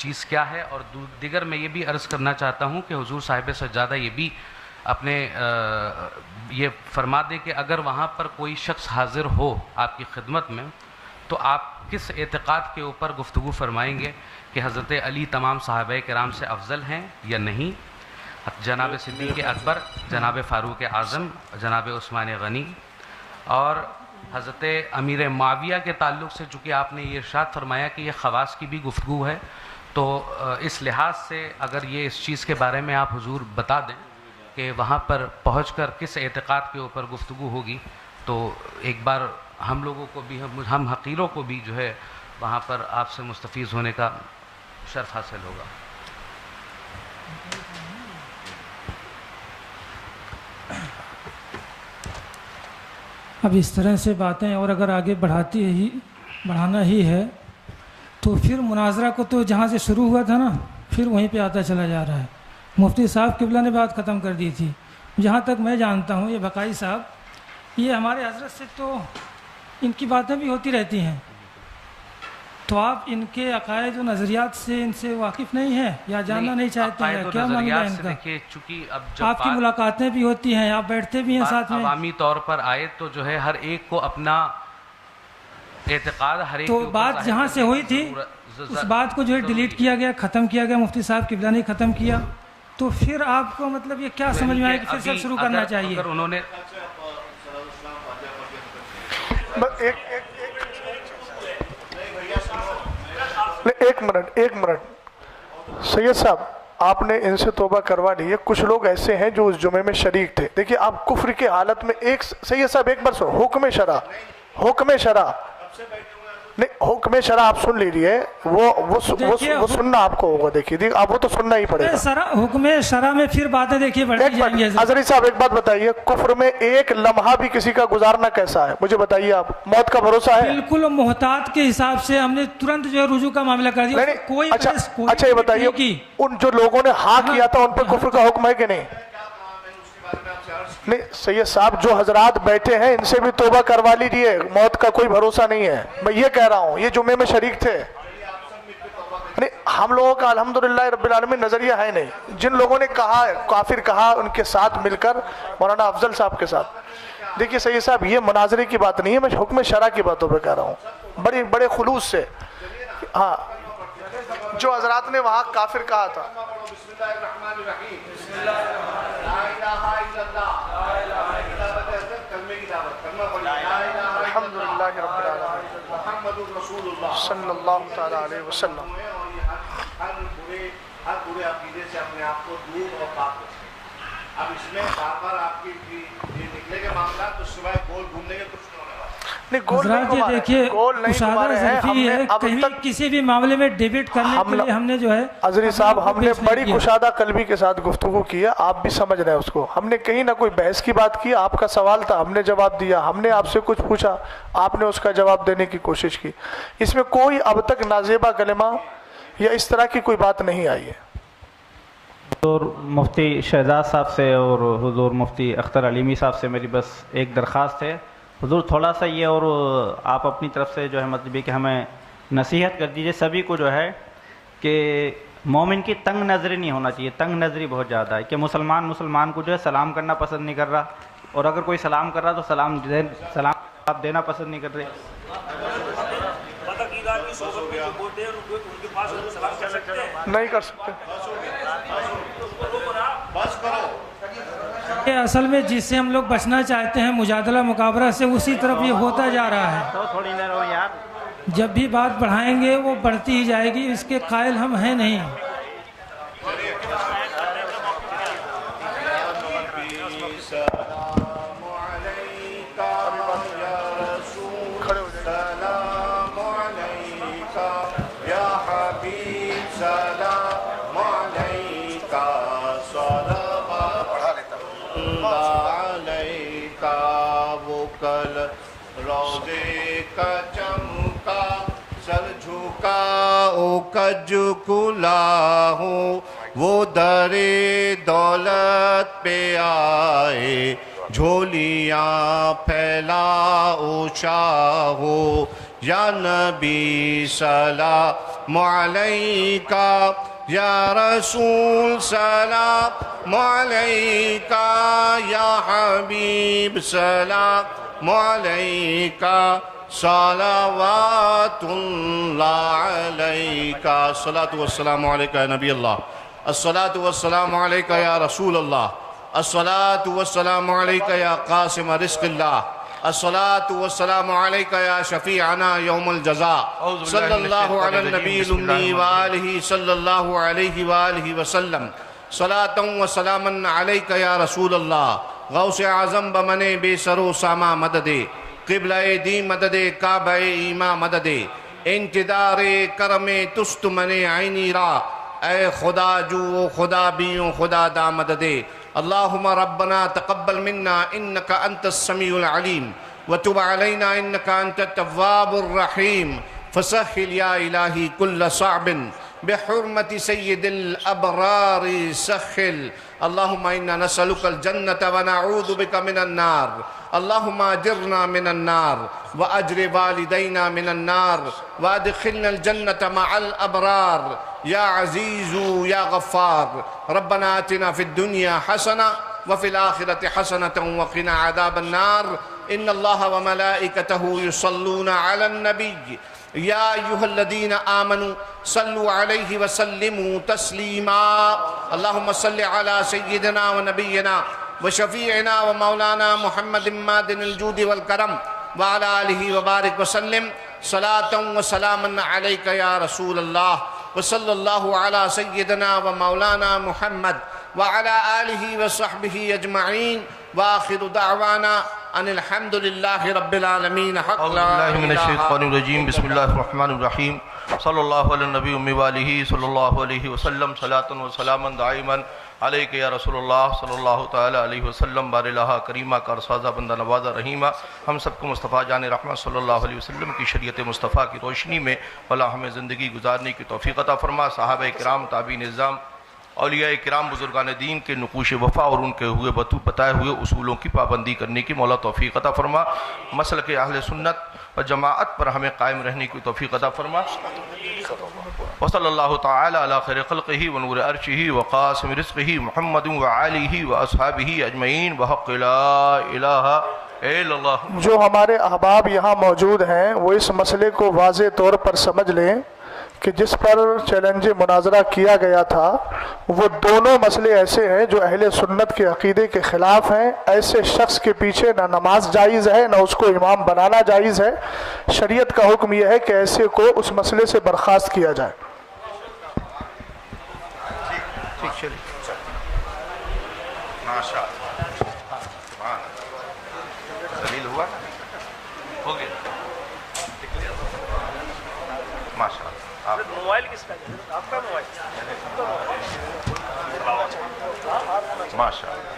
چیز کیا ہے. اور دیگر میں یہ بھی عرض کرنا چاہتا ہوں کہ حضور صاحب سجادہ یہ بھی اپنے یہ فرما دیں کہ اگر وہاں پر کوئی شخص حاضر ہو آپ کی خدمت میں تو آپ کس اعتقاد کے اوپر گفتگو فرمائیں گے کہ حضرت علی تمام صحابہ کرام سے افضل ہیں یا نہیں, جناب صدیق اکبر, جناب فاروق اعظم, جناب عثمان غنی, اور حضرت امیر معاویہ کے تعلق سے چونکہ آپ نے یہ ارشاد فرمایا کہ یہ خواص کی بھی گفتگو ہے, تو اس لحاظ سے اگر یہ اس چیز کے بارے میں آپ حضور بتا دیں کہ وہاں پر پہنچ کر کس اعتقاد کے اوپر گفتگو ہوگی, تو ایک بار ہم لوگوں کو بھی, ہم حقیروں کو بھی جو ہے وہاں پر آپ سے مستفیض ہونے کا شرف حاصل ہوگا. اب اس طرح سے باتیں اور اگر آگے بڑھانا ہی ہے تو پھر مناظرہ کو تو جہاں سے شروع ہوا تھا نا پھر وہیں پہ آتا چلا جا رہا ہے. مفتی صاحب قبلہ نے بات ختم کر دی تھی. جہاں تک میں جانتا ہوں یہ بقائی صاحب یہ ہمارے حضرت سے تو ان کی باتیں بھی ہوتی رہتی ہیں, تو آپ ان کے عقائد و نظریات سے ان سے واقف نہیں ہیں یا جاننا نہیں چاہتے ہیں, کیا معاملہ ہے ان کا؟ چونکہ اب آپ کی ملاقاتیں بھی ہوتی ہیں, آپ بیٹھتے بھی ہیں ساتھ میں, عوامی طور پر آئے تو جو ہے ہر ایک کو اپنا اعتقاد ہر ایک تو بات جہاں سے ہوئی تھی اس بات کو جو ہے ڈیلیٹ کیا گیا, ختم کیا گیا, مفتی صاحب قبلہ نے ختم کیا, تو پھر آپ کو مطلب یہ کیا سمجھ میں آئے کہ پھر سے شروع کرنا چاہیے؟ اگر انہوں نے ایک منٹ سید صاحب, آپ نے ان سے توبہ کروا لی ہے. کچھ لوگ ایسے ہیں جو اس جمعے میں شریک تھے. دیکھیے آپ کفر کی حالت میں ایک سید صاحب ایک بار سو حکم شرع نہیں, حکم شرع آپ سن لیجیے, وہ سننا آپ کو ہوگا. دیکھیے آپ وہ تو سننا ہی پڑے گا. حکم شرع میں پھر باتیں دیکھیے بڑھتی جائیں گی. حضرت صاحب ایک بات بتائیے, کفر میں ایک لمحہ بھی کسی کا گزارنا کیسا ہے مجھے بتائیے آپ؟ موت کا بھروسہ ہے؟ بالکل محتاط کے حساب سے ہم نے ترنت جو ہے رجوع کا معاملہ کر دیا. کوئی اچھا یہ بتائیے ان جو لوگوں نے ہاں کیا تھا ان پر کفر کا حکم ہے کہ نہیں؟ نہیں سید صاحب, جو حضرات بیٹھے ہیں ان سے بھی توبہ کروا لیجیے, موت کا کوئی بھروسہ نہیں ہے. میں یہ کہہ رہا ہوں یہ جمعے میں شریک تھے. نہیں ہم لوگوں کا الحمدللہ رب العالمین نظریہ ہے نہیں. جن لوگوں نے کہا کافر کہا ان کے ساتھ مل کر مولانا افضل صاحب کے ساتھ, دیکھیے سید صاحب یہ مناظرے کی بات نہیں ہے, میں حکم شرع کی باتوں پہ کہہ رہا ہوں بڑے خلوص سے. ہاں جو حضرات نے وہاں کافر کہا تھا, الحمدللہ رب العالمین محمد رسول اللہ صلی اللہ تعالی علیہ وسلم. ہر برے عقیدے سے اپنے آپ کو دور اور پاک رکھیں. اب اس میں بار بار آپ کی یہ نکلے کے معاملات تو سوائے گول گھومنے کے کچھ نہیں ہونے والا. حضرات یہ دیکھیے مشاہدہ ظرفی ہے, کہیں کسی بھی معاملے میں ڈیبیٹ کرنے کے لیے ہم نے جو ہے حضرت صاحب ہم نے بڑی کشادہ قلبی کے ساتھ گفتگو کی ہے, آپ بھی سمجھ رہے ہیں اس کو. ہم نے کہیں نہ کوئی بحث کی بات کی, آپ کا سوال تھا ہم نے جواب دیا, ہم نے آپ سے کچھ پوچھا آپ نے اس کا جواب دینے کی کوشش کی. اس میں کوئی اب تک نازیبہ کلمہ یا اس طرح کی کوئی بات نہیں آئی ہے. حضور مفتی شہزاد صاحب سے اور حضور مفتی اختر علیمی صاحب سے میری بس ایک درخواست ہے. حضور تھوڑا سا یہ اور آپ اپنی طرف سے جو ہے مطلب کہ ہمیں نصیحت کر دیجئے سبھی کو جو ہے کہ مومن کی تنگ نظری نہیں ہونا چاہیے. تنگ نظری بہت زیادہ ہے کہ مسلمان کو جو ہے سلام کرنا پسند نہیں کر رہا, اور اگر کوئی سلام کر رہا تو سلام آپ دینا پسند نہیں کر رہے. نہیں کر سکتے. اصل میں جس سے ہم لوگ بچنا چاہتے ہیں مجادلہ مقابلہ سے, اسی طرف یہ ہوتا جا رہا ہے. جب بھی بات بڑھائیں گے وہ بڑھتی ہی جائے گی, اس کے قائل ہم ہیں نہیں. کج کلا ہوں وہ در دولت پہ آئے, جھولیاں پھیلا او شاہو یا نبی سلام علیکہ یا رسول سلام علیکہ یا حبیب سلام علیکہ صلوات اللہ علیکہ الصلاة والسلام علیکہ یا نبی اللہ الصلاة والسلام علیکہ یا رسول اللہ الصلاة والسلام علیکہ یا قاسم رزق اللہ الصلاة والسلام علیکہ یا شفیعنا یوم الجزاء صلی اللہ علی النبی الأمی وآلہ صلی اللہ علیہ وآلہ وسلم صلاة و سلاما علیکہ یا رسول اللہ غوث اعظم بمن بے سر و ساما مدد قبلہ دی مدد کعبہ ایما مدد انتدار کرم تست من عینی را اے خدا جو خدا بیوں خدا دا مدد اللہم ربنا تقبل منا انکا انت السمیع العلیم وتب علینا انکا انت التواب الرحیم فسہل یا الہی کل صعب بحرمت سید الابرار سخل اللہم انا نسألک الجنة ونعوذ بک من النار اللہم اجرنا من النار واجر والدینا من النار وادخلنا الجنة مع الابرار یا عزیز یا غفار ربنا آتنا فی الدنیا حسنہ وفی الآخرة حسنة وقنا عذاب النار ان اللہ وملائکتہ یصلون علی النبی یا ایہا الذین آمنوا صلوا علیہ وسلموا تسلیما اللہم صل علی سیدنا ونبینا وشفیعنا ومولانا محمد مادن الجود والکرم وعلى آلہ وبارک وسلم صلاة وسلاما علیکہ یا رسول اللہ وصلی اللہ علی سیدنا ومولانا محمد وعلى آلہ وصحبہ اجمعین وآخر دعوانا ان الحمدللہ رب العالمین حق اعوذ لا باللہ من الہ الشیطان الرجیم بسم اللہ الرحمن الرحیم صلی اللہ علی النبی امی والہ صلی اللہ علیہ وسلم صلاة و سلاما دائما علیکہ یا رسول اللہ صلی اللہ تعالی علیہ وسلم بار الہ کریمہ کا رسازہ بندہ نوازہ رحیمہ ہم سب کو مصطفیٰ جان رحمت صلی اللہ علیہ وسلم کی شریعت مصطفیٰ کی روشنی میں اللہ ہمیں زندگی گزارنے کی توفیق عطا فرما صحابہ کرام تابعین نظام اولیاء کرام بزرگان دین کے نقوش وفا اور ان کے ہوئے بتائے ہوئے اصولوں کی پابندی کرنے کی مولا توفیق عطا فرما مسلک اہل سنت و جماعت پر ہمیں قائم رہنے کی توفیق عطا فرما وصلی اللہ تعالی علی خیر خلقہ ونور عرشہ وقاسم رزقہ محمد وآلہ واصحابہ اجمعین بحق لا الہ الا اللہ. جو ہمارے احباب یہاں موجود ہیں وہ اس مسئلے کو واضح طور پر سمجھ لیں کہ جس پر چیلنج مناظرہ کیا گیا تھا وہ دونوں مسئلے ایسے ہیں جو اہل سنت کے عقیدے کے خلاف ہیں. ایسے شخص کے پیچھے نہ نماز جائز ہے نہ اس کو امام بنانا جائز ہے. شریعت کا حکم یہ ہے کہ ایسے کو اس مسئلے سے برخاست کیا جائے. دلیل ہوا ہو گیا ماشاء اللہ. موبائل کس کا ہے؟ آپ کا موبائل ماشاء اللہ.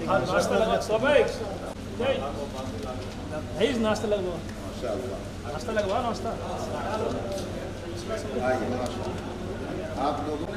ناشتہ لگوا صبح ناشتہ لگوا ناشتہ لگوا ناشتہ آپ لوگوں نے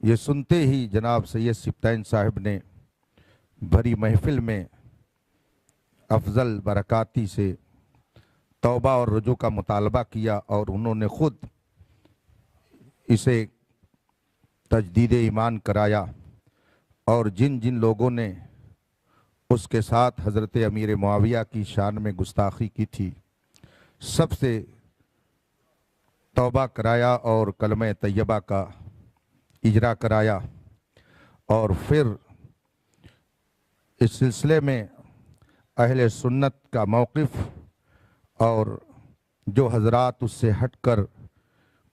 یہ سنتے ہی جناب سید سبطین صاحب نے بھری محفل میں افضل برکاتی سے توبہ اور رجوع کا مطالبہ کیا، اور انہوں نے خود اسے تجدید ایمان کرایا، اور جن جن لوگوں نے اس کے ساتھ حضرت امیر معاویہ کی شان میں گستاخی کی تھی سب سے توبہ کرایا اور کلمہ طیبہ کا اجرا کرایا، اور پھر اس سلسلے میں اہل سنت کا موقف اور جو حضرات اس سے ہٹ کر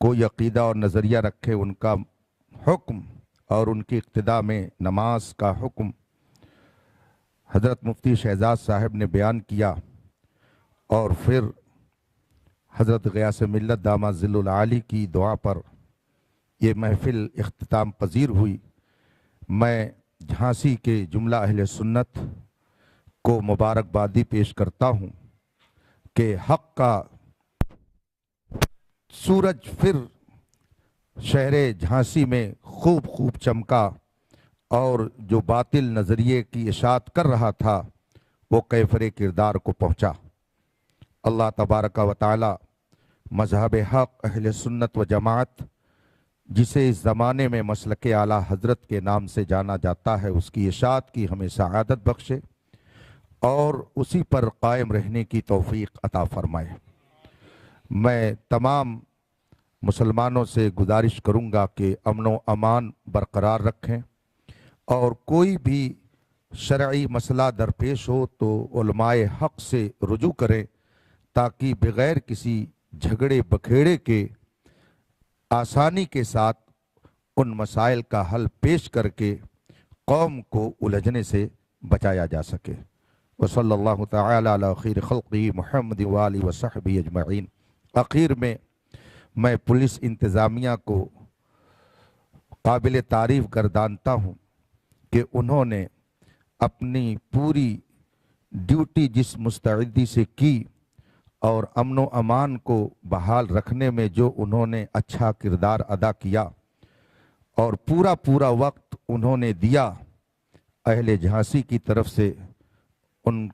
کوئی عقیدہ اور نظریہ رکھے ان کا حکم اور ان کی اقتداء میں نماز کا حکم حضرت مفتی شہزاد صاحب نے بیان کیا، اور پھر حضرت غیاث ملت دامت ظل العالی کی دعا پر یہ محفل اختتام پذیر ہوئی۔ میں جھانسی کے جملہ اہل سنت کو مبارکبادی پیش کرتا ہوں کہ حق کا سورج پھر شہر جھانسی میں خوب چمکا، اور جو باطل نظریے کی اشاعت کر رہا تھا وہ کیفر کردار کو پہنچا۔ اللہ تبارک و تعالی مذہب حق اہل سنت و جماعت جسے اس زمانے میں مسلک اعلیٰ حضرت کے نام سے جانا جاتا ہے اس کی اشاعت کی ہمیں سعادت بخشے اور اسی پر قائم رہنے کی توفیق عطا فرمائے۔ میں تمام مسلمانوں سے گزارش کروں گا کہ امن و امان برقرار رکھیں، اور کوئی بھی شرعی مسئلہ درپیش ہو تو علماء حق سے رجوع کریں، تاکہ بغیر کسی جھگڑے بکھیڑے کے آسانی کے ساتھ ان مسائل کا حل پیش کر کے قوم کو الجھنے سے بچایا جا سکے۔ وصلی اللہ تعالی علی خیر خلقہ محمد وآلہ وصحبہ اجمعین۔ آخر میں پولیس انتظامیہ کو قابل تعریف گردانتا ہوں کہ انہوں نے اپنی پوری ڈیوٹی جس مستعدی سے کی اور امن و امان کو بحال رکھنے میں جو انہوں نے اچھا کردار ادا کیا اور پورا وقت انہوں نے دیا، اہل جھانسی کی طرف سے ان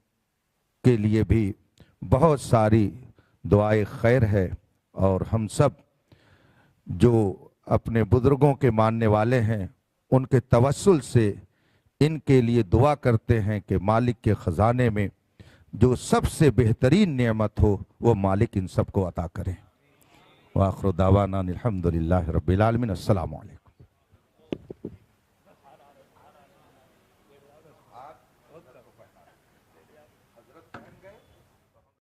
کے لیے بھی بہت ساری دعائے خیر ہے، اور ہم سب جو اپنے بزرگوں کے ماننے والے ہیں ان کے توسل سے ان کے لیے دعا کرتے ہیں کہ مالک کے خزانے میں جو سب سے بہترین نعمت ہو وہ مالک ان سب کو عطا کریں۔ وآخر دعوانا الحمدللہ رب العالمین۔ السلام علیکم۔